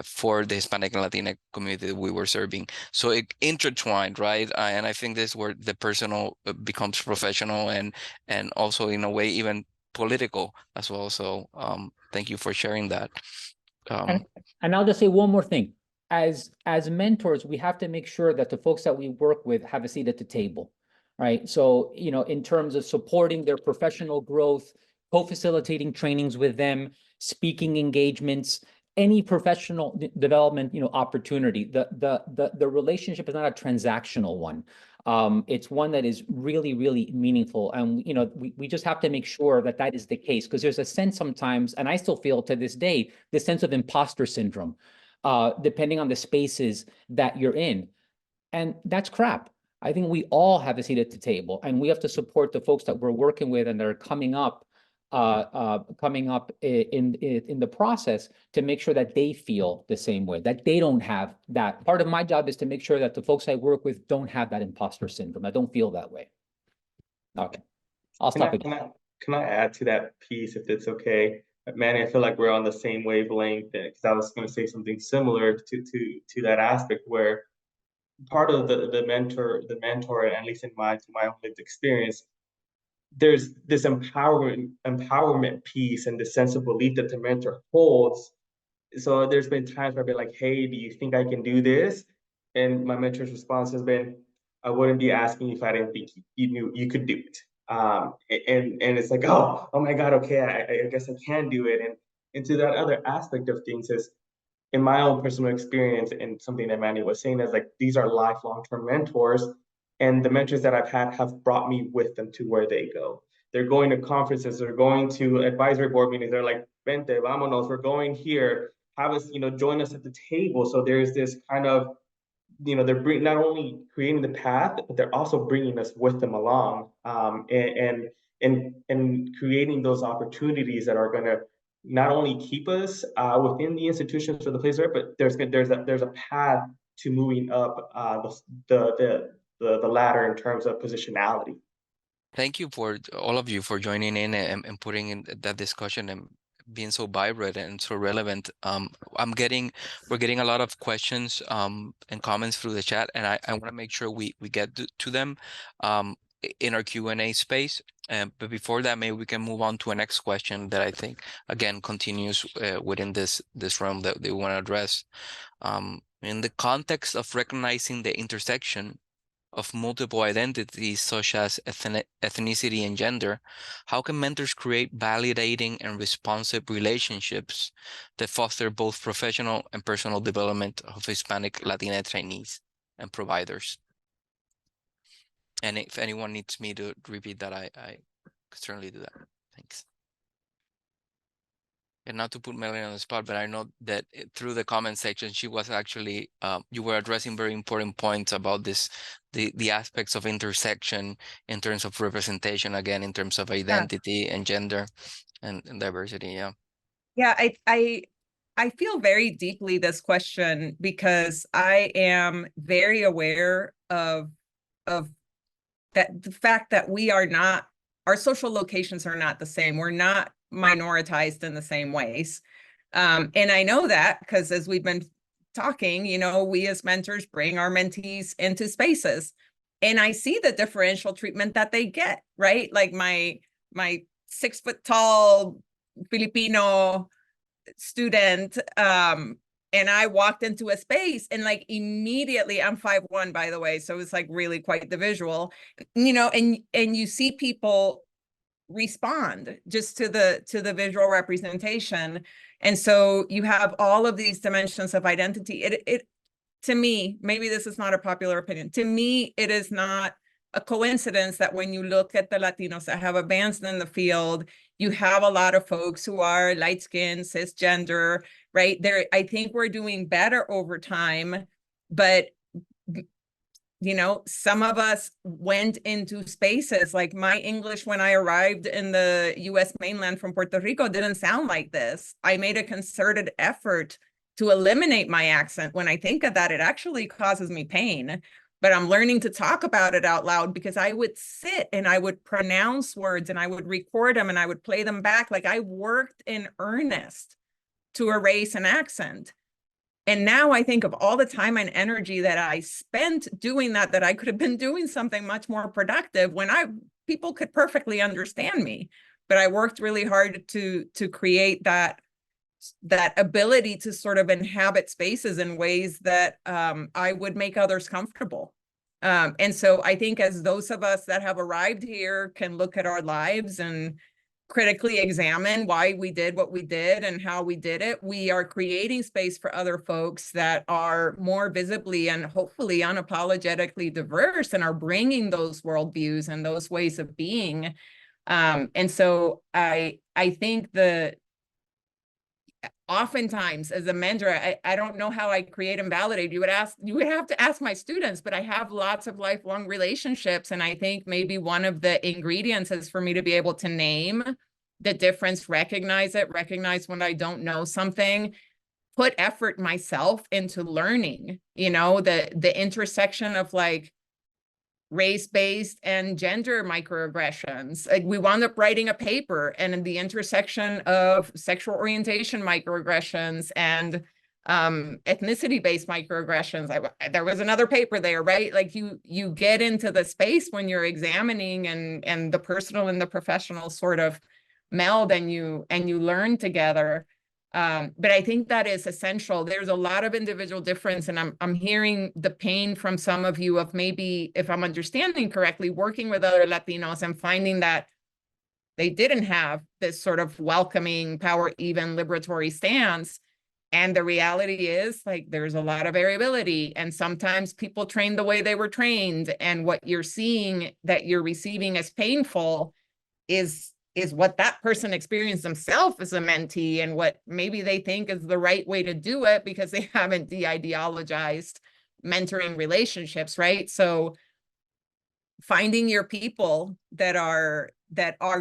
for the Hispanic and Latina community that we were serving. So it intertwined, right? And I think this is where the personal becomes professional and also in a way even political as well. So thank you for sharing that.
And I'll just say one more thing. As mentors, we have to make sure that the folks that we work with have a seat at the table, right? So, in terms of supporting their professional growth, co-facilitating trainings with them, speaking engagements, any professional development, opportunity. The relationship is not a transactional one. It's one that is really, really meaningful. And, we just have to make sure that that is the case, because there's a sense sometimes, and I still feel to this day, this sense of imposter syndrome, depending on the spaces that you're in. And that's crap. I think we all have a seat at the table, and we have to support the folks that we're working with and that are coming up in the process to make sure that they feel the same way, that they don't have that. Part of my job is to make sure that the folks I work with don't have that imposter syndrome. I don't feel that way. Okay, I'll stop again.
Can I add to that piece if it's okay? Manny, I feel like we're on the same wavelength, because I was going to say something similar to that aspect, where part of the mentor, and at least in my own lived experience, there's this empowerment piece and the sense of belief that the mentor holds. So there's been times where I've been like, hey, do you think I can do this? And my mentor's response has been, I wouldn't be asking you if I didn't think you knew you could do it. And it's like, oh my God, okay, I guess I can do it. And to that other aspect of things is, in my own personal experience, and something that Manny was saying, is like, these are lifelong term mentors, and the mentors that I've had have brought me with them to where they go. They're going to conferences, they're going to advisory board meetings, they're like, vente, vámonos, we're going here, have us, join us at the table. So there's this kind of, they're not only creating the path, but they're also bringing us with them along, and creating those opportunities that are going to not only keep us within the institutions or the place, but there's a path to moving up the ladder in terms of positionality.
Thank you for all of you for joining in and putting in that discussion and being so vibrant and so relevant. We're getting a lot of questions and comments through the chat, and I want to make sure we get to them in our Q&A space. But before that, maybe we can move on to a next question that I think again continues within this realm that they want to address. In the context of recognizing the intersection of multiple identities such as ethnicity and gender, how can mentors create validating and responsive relationships that foster both professional and personal development of Hispanic Latina trainees and providers? And if anyone needs me to repeat that, I could certainly do that. Thanks. And not to put Melanie on the spot, but I know that through the comment section, she was actually, you were addressing very important points about the aspects of intersection in terms of representation, again, in terms of identity and gender and diversity. Yeah.
Yeah, I feel very deeply this question, because I am very aware of that, the fact that our social locations are not the same. We're not minoritized in the same ways. And I know that because as we've been talking, we as mentors bring our mentees into spaces, and I see the differential treatment that they get, right? Like my 6 foot tall Filipino student, and I walked into a space and like immediately, I'm 5'1", by the way, so it's like really quite the visual, and you see people respond just to the visual representation. And so you have all of these dimensions of identity. It to me, maybe this is not a popular opinion, to me it is not a coincidence that when you look at the Latinos that have advanced in the field, you have a lot of folks who are light-skinned, cisgender, right? I think we're doing better over time, but some of us went into spaces like my English when I arrived in the US mainland from Puerto Rico didn't sound like this. I made a concerted effort to eliminate my accent. When I think of that, it actually causes me pain. But I'm learning to talk about it out loud, because I would sit and I would pronounce words and I would record them and I would play them back. Like, I worked in earnest to erase an accent. And now I think of all the time and energy that I spent doing that I could have been doing something much more productive when people could perfectly understand me. But I worked really hard to create that ability to sort of inhabit spaces in ways that I would make others comfortable. And so I think, as those of us that have arrived here can look at our lives and critically examine why we did what we did and how we did it, we are creating space for other folks that are more visibly and hopefully unapologetically diverse and are bringing those worldviews and those ways of being. And so I think oftentimes as a mentor, I don't know how I create and validate. You would have to ask my students, but I have lots of lifelong relationships. And I think maybe one of the ingredients is for me to be able to name the difference, recognize when I don't know something, put effort myself into learning, the intersection of like race-based and gender microaggressions. Like, we wound up writing a paper, and in the intersection of sexual orientation microaggressions and ethnicity-based microaggressions, there was another paper there, right? Like, you get into the space when you're examining, and the personal and the professional sort of meld, and you learn together. But I think that is essential. There's a lot of individual difference, and I'm hearing the pain from some of you of, maybe, if I'm understanding correctly, working with other Latinos and finding that they didn't have this sort of welcoming, power, even liberatory stance. And the reality is, like, there's a lot of variability, and sometimes people train the way they were trained, and what you're seeing that you're receiving as painful is what that person experienced themselves as a mentee, and what maybe they think is the right way to do it because they haven't de-ideologized mentoring relationships, right? So finding your people that are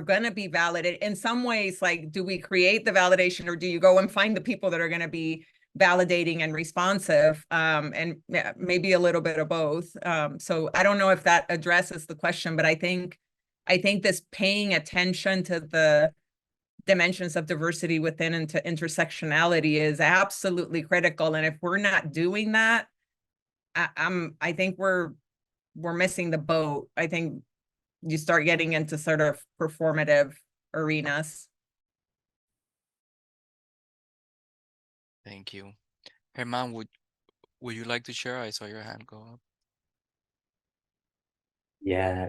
going to be validated in some ways. Like, do we create the validation, or do you go and find the people that are going to be validating and responsive? And maybe a little bit of both. So I don't know if that addresses the question, but I think this paying attention to the dimensions of diversity within and to intersectionality is absolutely critical. And if we're not doing that, I think we're missing the boat. I think you start getting into sort of performative arenas.
Thank you. Herman, would you like to share? I saw your hand go up.
Yeah,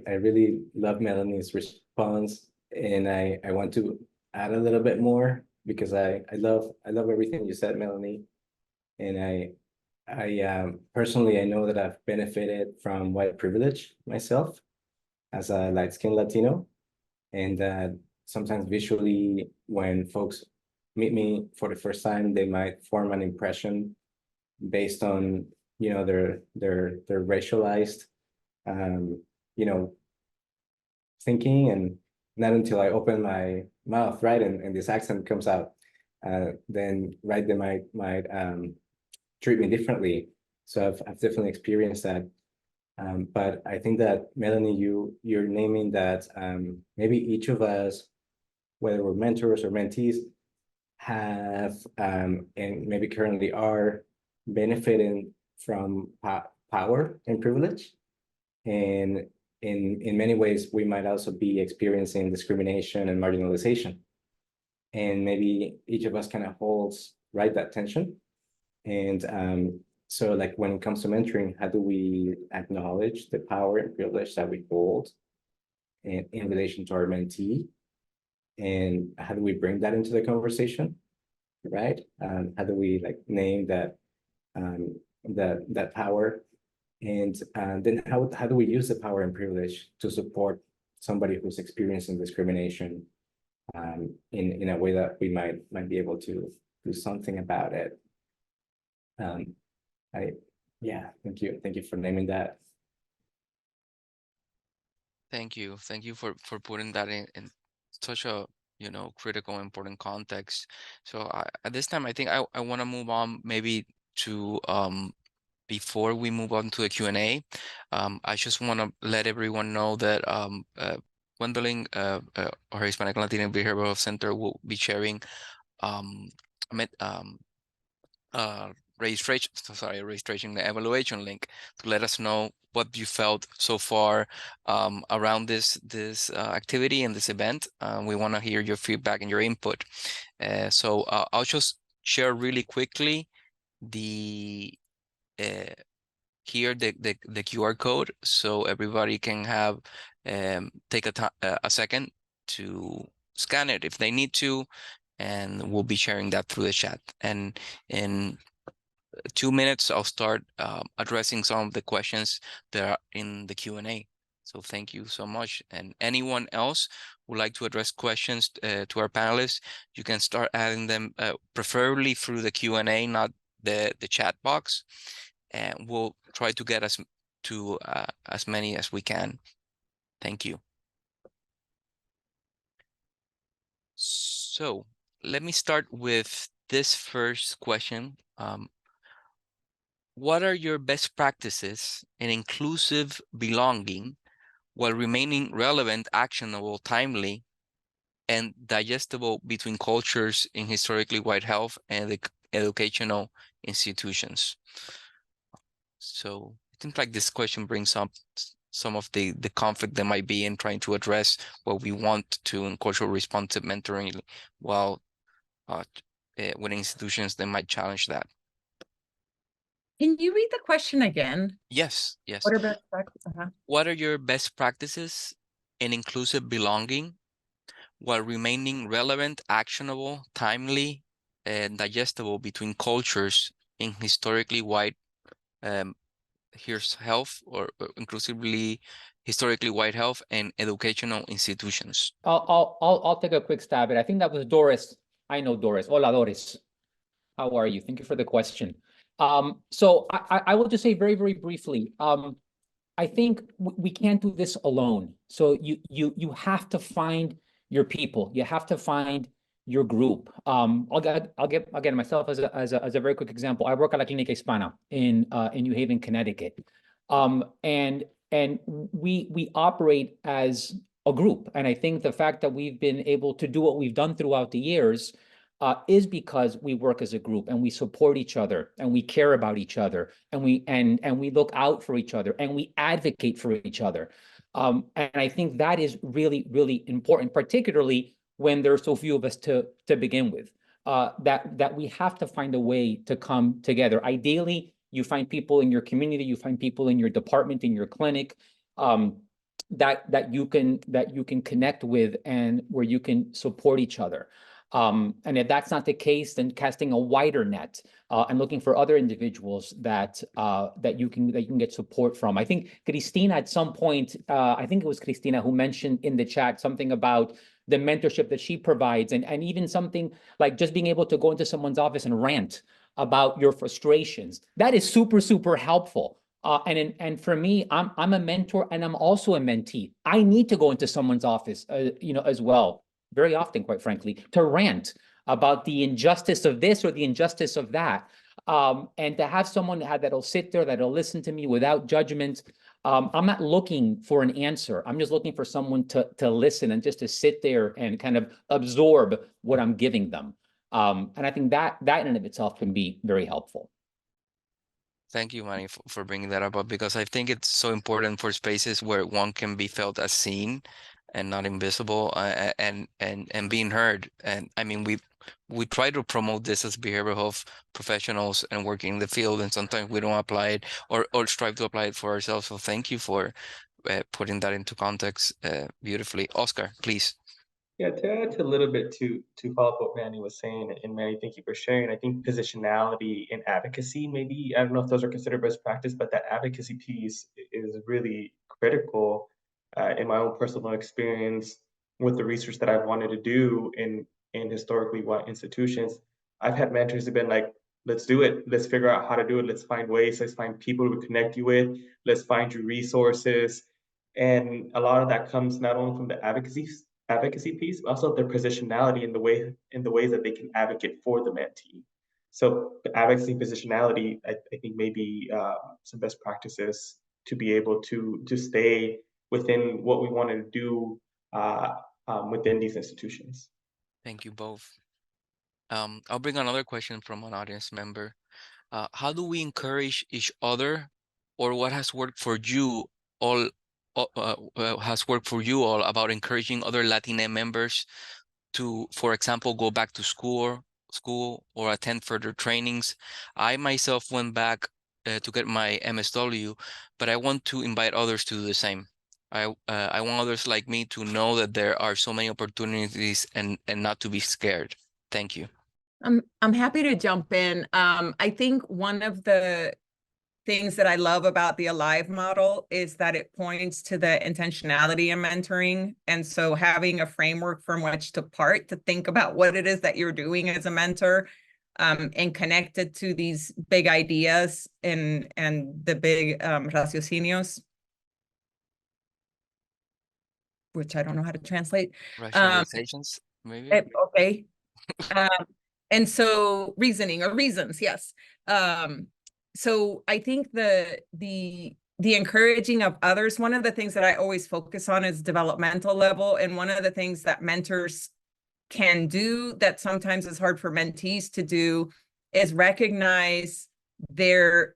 I really love Melanie's response, and I want to add a little bit more, because I love everything you said, Melanie. And I personally, I know that I've benefited from white privilege myself as a light-skinned Latino, and that sometimes visually, when folks meet me for the first time, they might form an impression based on, their racialized thinking, and not until I open my mouth, right, and this accent comes out, then right, they might treat me differently. So I've definitely experienced that. But I think that, Melanie, you're naming that maybe each of us, whether we're mentors or mentees, have and maybe currently are benefiting from power and privilege. And in many ways, we might also be experiencing discrimination and marginalization. And maybe each of us kind of holds, right, that tension. And so, like, when it comes to mentoring, how do we acknowledge the power and privilege that we hold in relation to our mentee? And how do we bring that into the conversation, right? How do we, like, name that that power? And then how do we use the power and privilege to support somebody who's experiencing discrimination in a way that we might be able to do something about it? Thank you for naming that.
Thank you for putting that in such a critical, important context. So at this time, I think I want to move on maybe to before we move on to the Q&A. I just want to let everyone know that Gwendolyn, our Hispanic Latino Behavioral Health Center, will be sharing registration, the evaluation link to let us know what you felt so far around this activity and this event. We want to hear your feedback and your input. So I'll just share really quickly the here the QR code, so everybody can have take a second to scan it if they need to, and we'll be sharing that through the chat. And in 2 minutes, I'll start addressing some of the questions that are in the Q&A. So thank you so much. And anyone else would like to address questions to our panelists, you can start adding them, preferably through the Q&A, not the chat box. And we'll try to get as many as we can. Thank you. So let me start with this first question. What are your best practices in inclusive belonging while remaining relevant, actionable, timely, and digestible between cultures in historically white health and educational institutions? So it seems like this question brings up some of the conflict that might be in trying to address what we want to in cultural responsive mentoring, while with institutions that might challenge that.
Can you read the question again?
Yes.
What are best practices?
What are your best practices in inclusive belonging while remaining relevant, actionable, timely, and digestible between cultures in historically white here's health or inclusively historically white health and educational institutions?
I'll take a quick stab at it. I think that was Doris. I know Doris. Hola, Doris. How are you? Thank you for the question. So I will just say very, very briefly, I think we can't do this alone. So you have to find your people. You have to find your group. I'll get again myself as a very quick example. I work at La Clínica Hispana in New Haven, Connecticut, and we operate as a group. And I think the fact that we've been able to do what we've done throughout the years is because we work as a group and we support each other and we care about each other and we look out for each other and we advocate for each other. And I think that is really, really important, particularly when there are so few of us to begin with, that we have to find a way to come together. Ideally, you find people in your community, you find people in your department, in your clinic, that you can connect with and where you can support each other. And if that's not the case, then casting a wider net and looking for other individuals that you can get support from. I think Cristina at some point, I think it was Cristina who mentioned in the chat something about the mentorship that she provides, and even something like just being able to go into someone's office and rant about your frustrations. That is super, super helpful. And for me, I'm a mentor and I'm also a mentee. I need to go into someone's office, as well, very often, quite frankly, to rant about the injustice of this or the injustice of that. And to have someone that'll sit there, that'll listen to me without judgment. I'm not looking for an answer. I'm just looking for someone to listen and just to sit there and kind of absorb what I'm giving them. And I think that in and of itself can be very helpful.
Thank you, Manny, for bringing that up, because I think it's so important for spaces where one can be felt as seen and not invisible, and being heard. And I mean, we try to promote this as behavioral health professionals and working in the field, and sometimes we don't apply it or strive to apply it for ourselves. So thank you for putting that into context beautifully. Oscar, please.
Yeah, to add a little bit to follow up what Manny was saying, and Manny, thank you for sharing. I think positionality and advocacy, maybe, I don't know if those are considered best practice, but that advocacy piece is really critical in my own personal experience with the research that I've wanted to do in historically white institutions. I've had mentors who've been like, let's do it. Let's figure out how to do it. Let's find ways. Let's find people to connect you with. Let's find you resources. And a lot of that comes not only from the advocacy piece, but also their positionality in the ways that they can advocate for the mentee. So the advocacy positionality, I think maybe some best practices to be able to stay within what we want to do within these institutions.
Thank you both. I'll bring another question from an audience member. How do we encourage each other, or what has worked for you all about encouraging other Latina members to, for example, go back to school or attend further trainings? I myself went back to get my MSW, but I want to invite others to do the same. I want others like me to know that there are so many opportunities and not to be scared. Thank you.
I'm happy to jump in. I think one of the things that I love about the Alive model is that it points to the intentionality in mentoring. And so having a framework from which to think about what it is that you're doing as a mentor, and connected to these big ideas and the big raciocinios, which I don't know how to translate.
Rationalizations, maybe?
Okay. And so reasoning or reasons, yes. So I think the encouraging of others, one of the things that I always focus on is developmental level. And one of the things that mentors can do that sometimes is hard for mentees to do is recognize their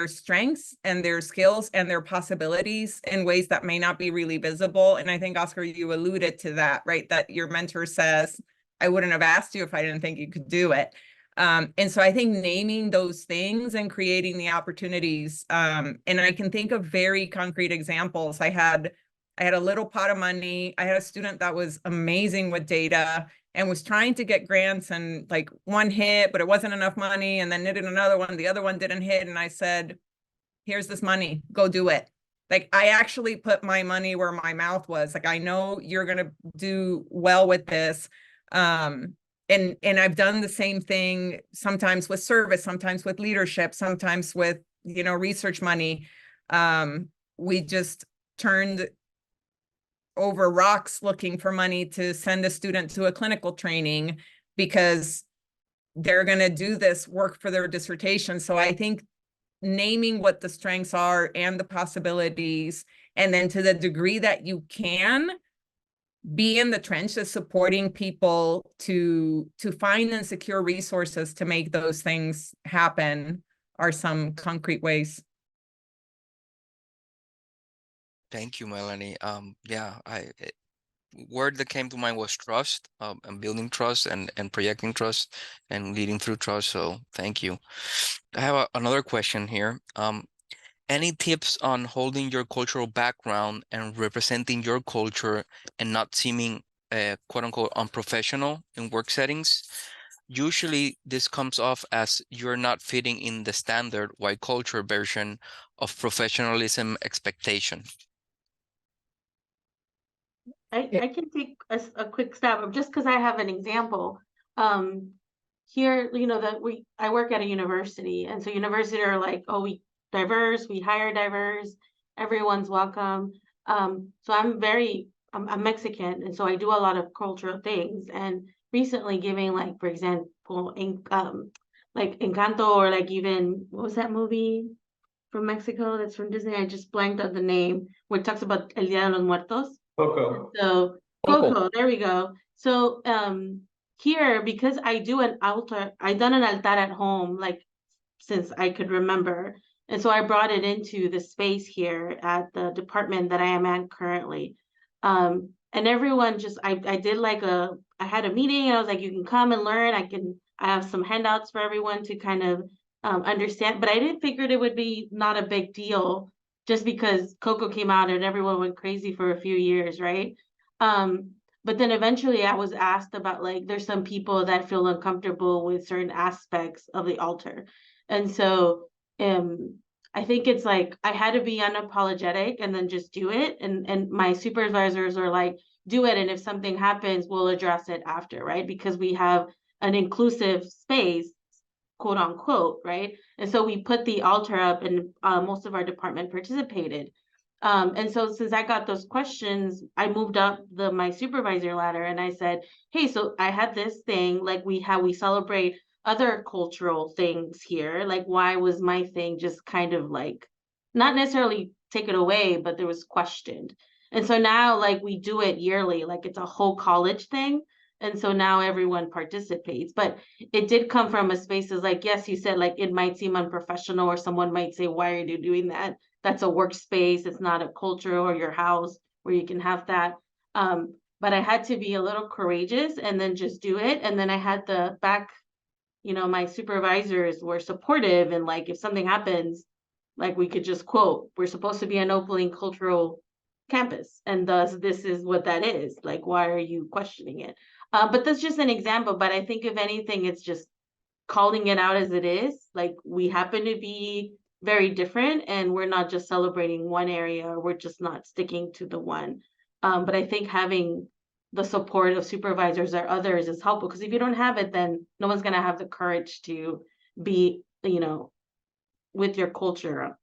strengths and their skills and their possibilities in ways that may not be really visible. And I think, Oscar, you alluded to that, right? That your mentor says, I wouldn't have asked you if I didn't think you could do it. And so I think naming those things and creating the opportunities, and I can think of very concrete examples. I had a little pot of money. I had a student that was amazing with data and was trying to get grants, and like one hit, but it wasn't enough money, and then needed another one. The other one didn't hit. And I said, here's this money, go do it. Like, I actually put my money where my mouth was. Like, I know you're going to do well with this. And I've done the same thing sometimes with service, sometimes with leadership, sometimes with, research money. We just turned over rocks looking for money to send a student to a clinical training because they're going to do this work for their dissertation. So I think naming what the strengths are and the possibilities, and then to the degree that you can, be in the trenches supporting people to find and secure resources to make those things happen are some concrete ways.
Thank you, Melanie. Yeah, word that came to mind was trust, and building trust and projecting trust and leading through trust. So thank you. I have another question here. Any tips on holding your cultural background and representing your culture and not seeming quote unquote unprofessional in work settings? Usually this comes off as you're not fitting in the standard white culture version of professionalism expectation.
I can take a quick stab of, just because I have an example. Here, I work at a university, and so university are like, oh, we diverse, we hire diverse, everyone's welcome. So I'm Mexican, and so I do a lot of cultural things. And recently giving, like, for example, like Encanto, or like even, what was that movie from Mexico that's from Disney? I just blanked on the name, where it talks about El Día de los Muertos.
Coco.
So Coco, there we go. So here, because I do an altar, I done an altar at home, like, since I could remember. And so I brought it into the space here at the department that I am at currently. And everyone just, I did like I had a meeting, and I was like, you can come and learn. I have some handouts for everyone to kind of understand, but I didn't figure it would be not a big deal just because Coco came out and everyone went crazy for a few years, right? But then eventually I was asked about, like, there's some people that feel uncomfortable with certain aspects of the altar. And so I think it's like I had to be unapologetic and then just do it. And my supervisors are like, do it. And if something happens, we'll address it after, right? Because we have an inclusive space, quote unquote, right? And so we put the altar up, and most of our department participated. And so since I got those questions, I moved up my supervisor ladder, and I said, hey, so I had this thing, like we celebrate other cultural things here. Like, why was my thing just kind of like not necessarily taken away, but there was questioned. And so now, like, we do it yearly, like it's a whole college thing. And so now everyone participates. But it did come from a space as like, yes, you said like it might seem unprofessional, or someone might say, why are you doing that? That's a workspace. It's not a culture or your house where you can have that. But I had to be a little courageous and then just do it. And then I had the back, my supervisors were supportive, and like if something happens, like we could just quote, we're supposed to be an open cultural campus, and thus this is what that is. Like, why are you questioning it? But that's just an example. But I think if anything, it's just calling it out as it is. Like, we happen to be very different, and we're not just celebrating one area, or we're just not sticking to the one. But I think having the support of supervisors or others is helpful, because if you don't have it, then no one's going to have the courage to be, with your culture.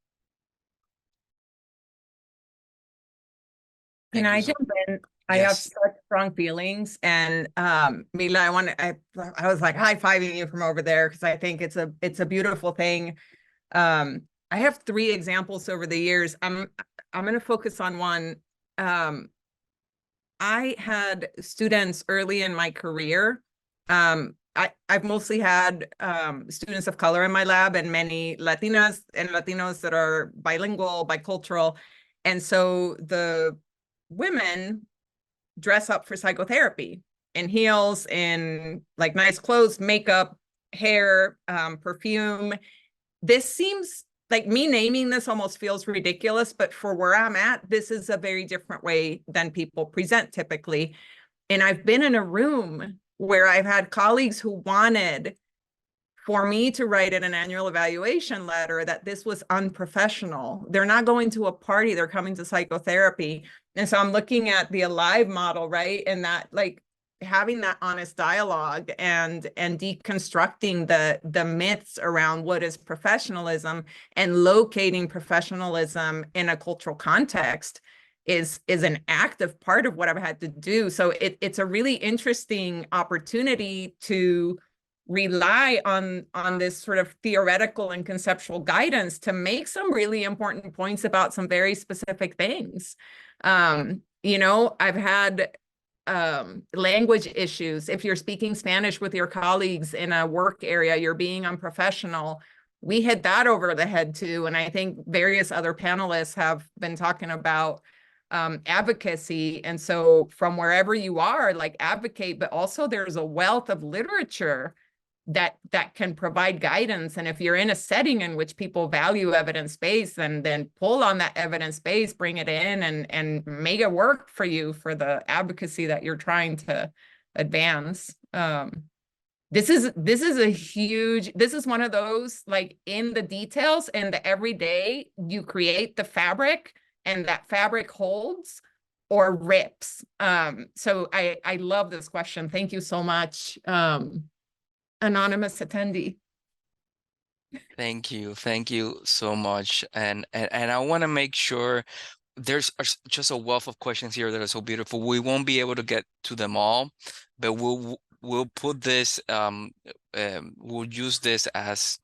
Can I jump in? I have
Yes.
such strong feelings, and Mila, I was like high-fiving you from over there, because I think it's a beautiful thing. I have 3 examples over the years. I'm going to focus on one. I had students early in my career. I've mostly had students of color in my lab, and many Latinas and Latinos that are bilingual, bicultural. And so the women dress up for psychotherapy in heels, in like nice clothes, makeup, hair, perfume. This seems like, me naming this almost feels ridiculous, but for where I'm at, this is a very different way than people present typically. And I've been in a room where I've had colleagues who wanted for me to write in an annual evaluation letter that this was unprofessional. They're not going to a party, they're coming to psychotherapy. And so I'm looking at the Alive model, right? And that, like, having that honest dialogue and deconstructing the myths around what is professionalism, and locating professionalism in a cultural context is an active part of what I've had to do. So it's a really interesting opportunity to rely on this sort of theoretical and conceptual guidance to make some really important points about some very specific things. I've had language issues. If you're speaking Spanish with your colleagues in a work area, you're being unprofessional. We hit that over the head too. And I think various other panelists have been talking about advocacy. And so from wherever you are, like, advocate, but also there's a wealth of literature that can provide guidance. And if you're in a setting in which people value evidence-based, then pull on that evidence-based, bring it in, and make it work for you for the advocacy that you're trying to advance. This is one of those, like, in the details and the everyday, you create the fabric, and that fabric holds or rips. So I love this question. Thank you so much. Anonymous attendee.
Thank you so much. And I want to make sure there's just a wealth of questions here that are so beautiful. We won't be able to get to them all, but we'll put this we'll use this as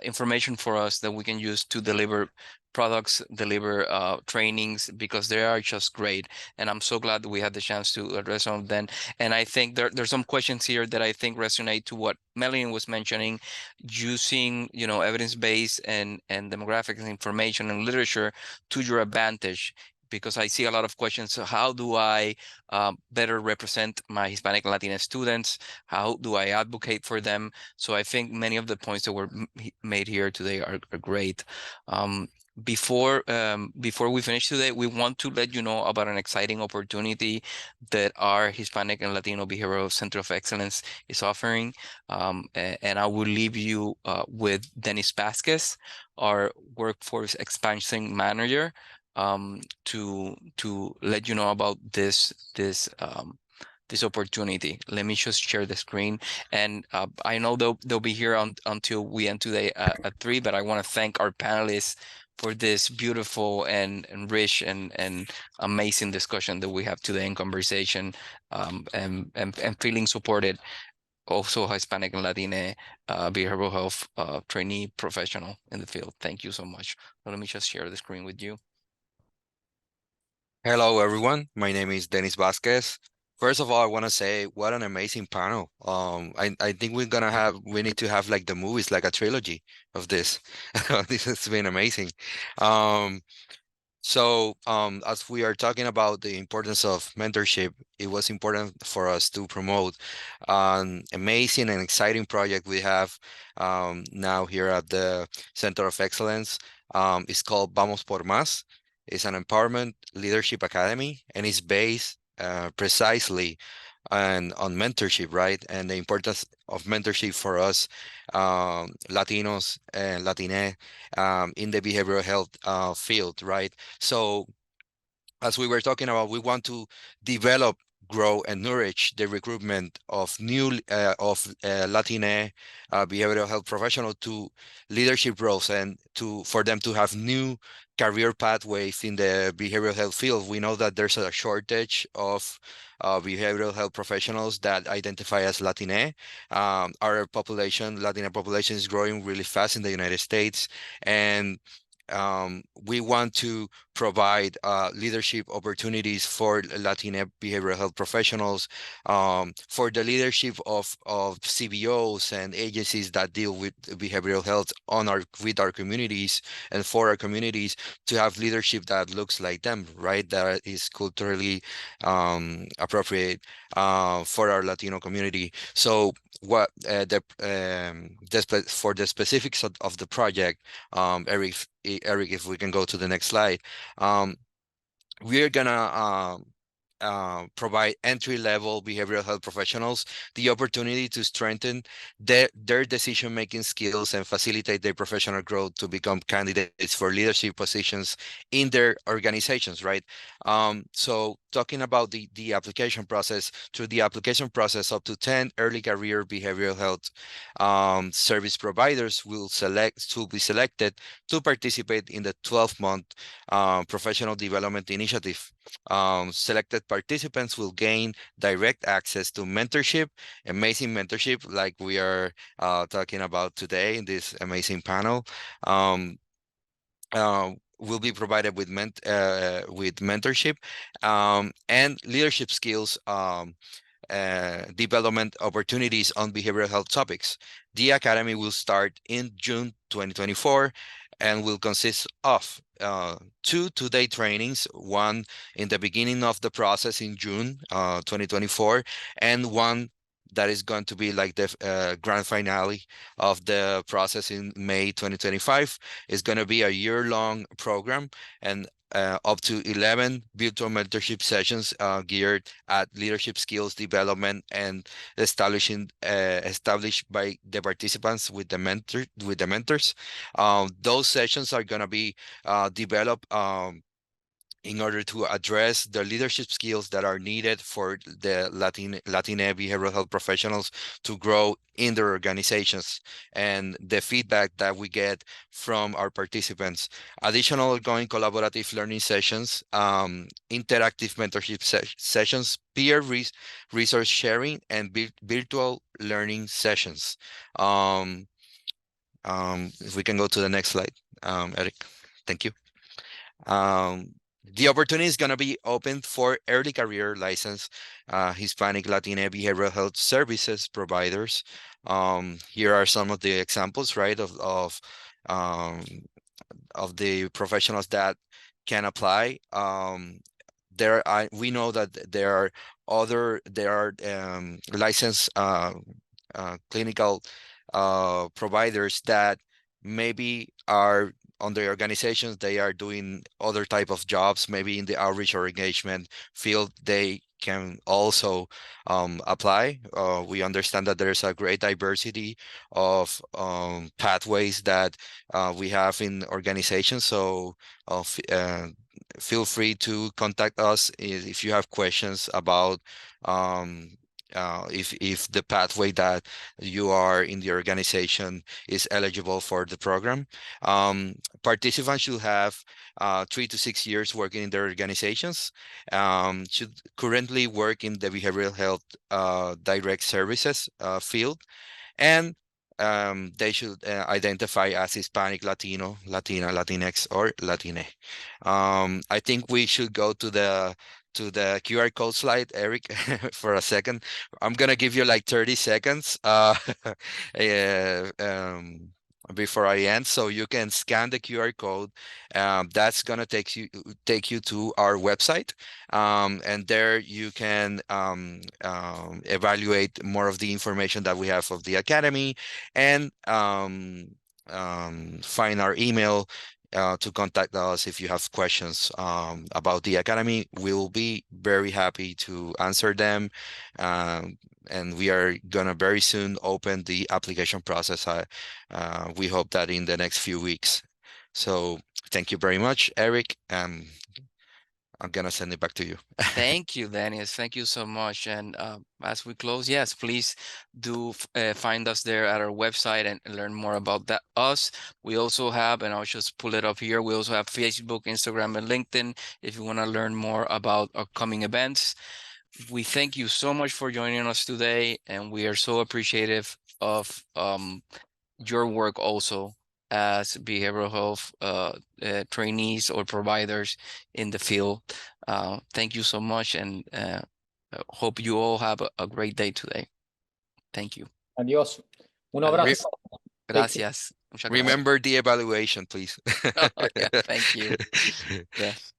information for us that we can use to deliver products, deliver trainings, because they are just great. And I'm so glad that we had the chance to address some of them. And I think there's some questions here that I think resonate to what Melanie was mentioning, using, evidence-based and demographics information and literature to your advantage. Because I see a lot of questions. So how do I better represent my Hispanic and Latina students? How do I advocate for them? So I think many of the points that were made here today are great. Before we finish today, we want to let you know about an exciting opportunity that our Hispanic and Latino Behavioral Center of Excellence is offering. And I will leave you with Dennis Vasquez, our Workforce Expansion Manager, to let you know about this opportunity. Let me just share the screen. And I know they'll be here until we end today at 3, but I want to thank our panelists for this beautiful and rich and amazing discussion that we have today in conversation, and feeling supported. Also Hispanic and Latina behavioral health trainee professional in the field. Thank you so much. Let me just share the screen with you.
Hello, everyone. My name is Dennis Vasquez. First of all, I want to say what an amazing panel. I think we need to have like the movies, like a trilogy of this. This has been amazing. Um, as we are talking about the importance of mentorship, it was important for us to promote an amazing and exciting project we have now here at the Center of Excellence. It's called Vamos por Más. It's an empowerment leadership academy, and it's based precisely on mentorship, right? And the importance of mentorship for us, Latinos and Latine, in the behavioral health field, right? So as we were talking about, we want to develop, grow, and nourish the recruitment of new Latine behavioral health professionals to leadership roles, and for them to have new career pathways in the behavioral health field. We know that there's a shortage of behavioral health professionals that identify as Latine. Our Latina population is growing really fast in the United States, and we want to provide leadership opportunities for Latina behavioral health professionals, for the leadership of CBOs and agencies that deal with behavioral health with our communities, and for our communities to have leadership that looks like them, right? That is culturally appropriate for our Latino community. So for the specifics of the project, Eric, if we can go to the next slide. We're gonna provide entry-level behavioral health professionals the opportunity to strengthen their decision-making skills and facilitate their professional growth to become candidates for leadership positions in their organizations, right? So talking about the application process, through the application process, up to 10 early career behavioral health service providers will be selected to participate in the 12-month professional development initiative. Selected participants will gain direct access to mentorship, amazing mentorship like we are talking about today in this amazing panel. Will be provided with mentorship and leadership skills development opportunities on behavioral health topics. The Academy will start in June 2024 and will consist of 2 two-day trainings, one in the beginning of the process in June 2024, and one that is going to be like the grand finale of the process in May 2025. It's going to be a year-long program, and up to 11 virtual mentorship sessions geared at leadership skills development and established by the participants with the mentors. Those sessions are going to be developed in order to address the leadership skills that are needed for the Latina behavioral health professionals to grow in their organizations, and the feedback that we get from our participants. Additional ongoing collaborative learning sessions, interactive mentorship sessions, peer resource sharing, and virtual learning sessions. If we can go to the next slide, Eric. Thank you. The opportunity is going to be open for early career licensed Hispanic Latina behavioral health services providers. Here are some of the examples, right, of the professionals that can apply. We know that there are licensed clinical providers that maybe are on their organizations, they are doing other type of jobs, maybe in the outreach or engagement field. They can also apply. We understand that there's a great diversity of pathways that we have in organizations. So feel free to contact us if you have questions about if the pathway that you are in the organization is eligible for the program. Participants should have 3 to 6 years working in their organizations, should currently work in the behavioral health direct services field, and they should identify as Hispanic, Latino, Latina, Latinx, or Latine. I think we should go to the QR code slide, Eric, for a second. I'm gonna give you like 30 seconds before I end, so you can scan the QR code. That's gonna take you to our website, and there you can evaluate more of the information that we have of the academy, and find our email to contact us if you have questions about the academy. We will be very happy to answer them. And we are gonna very soon open the application process. We hope that in the next few weeks. So thank you very much, Eric. I'm gonna send it back to you.
Thank you, Dennis. Thank you so much. And as we close, yes, please do find us there at our website and learn more about us. We also have, and I'll just pull it up here, we also have Facebook, Instagram, and LinkedIn if you want to learn more about upcoming events. We thank you so much for joining us today, and we are so appreciative of your work also as behavioral health trainees or providers in the field. Thank you so much, and hope you all have a great day today. Thank you.
Adiós. Un
Adiós.
abrazo.
Gracias. Muchas gracias.
Remember the evaluation, please.
Yeah, thank you. Yes.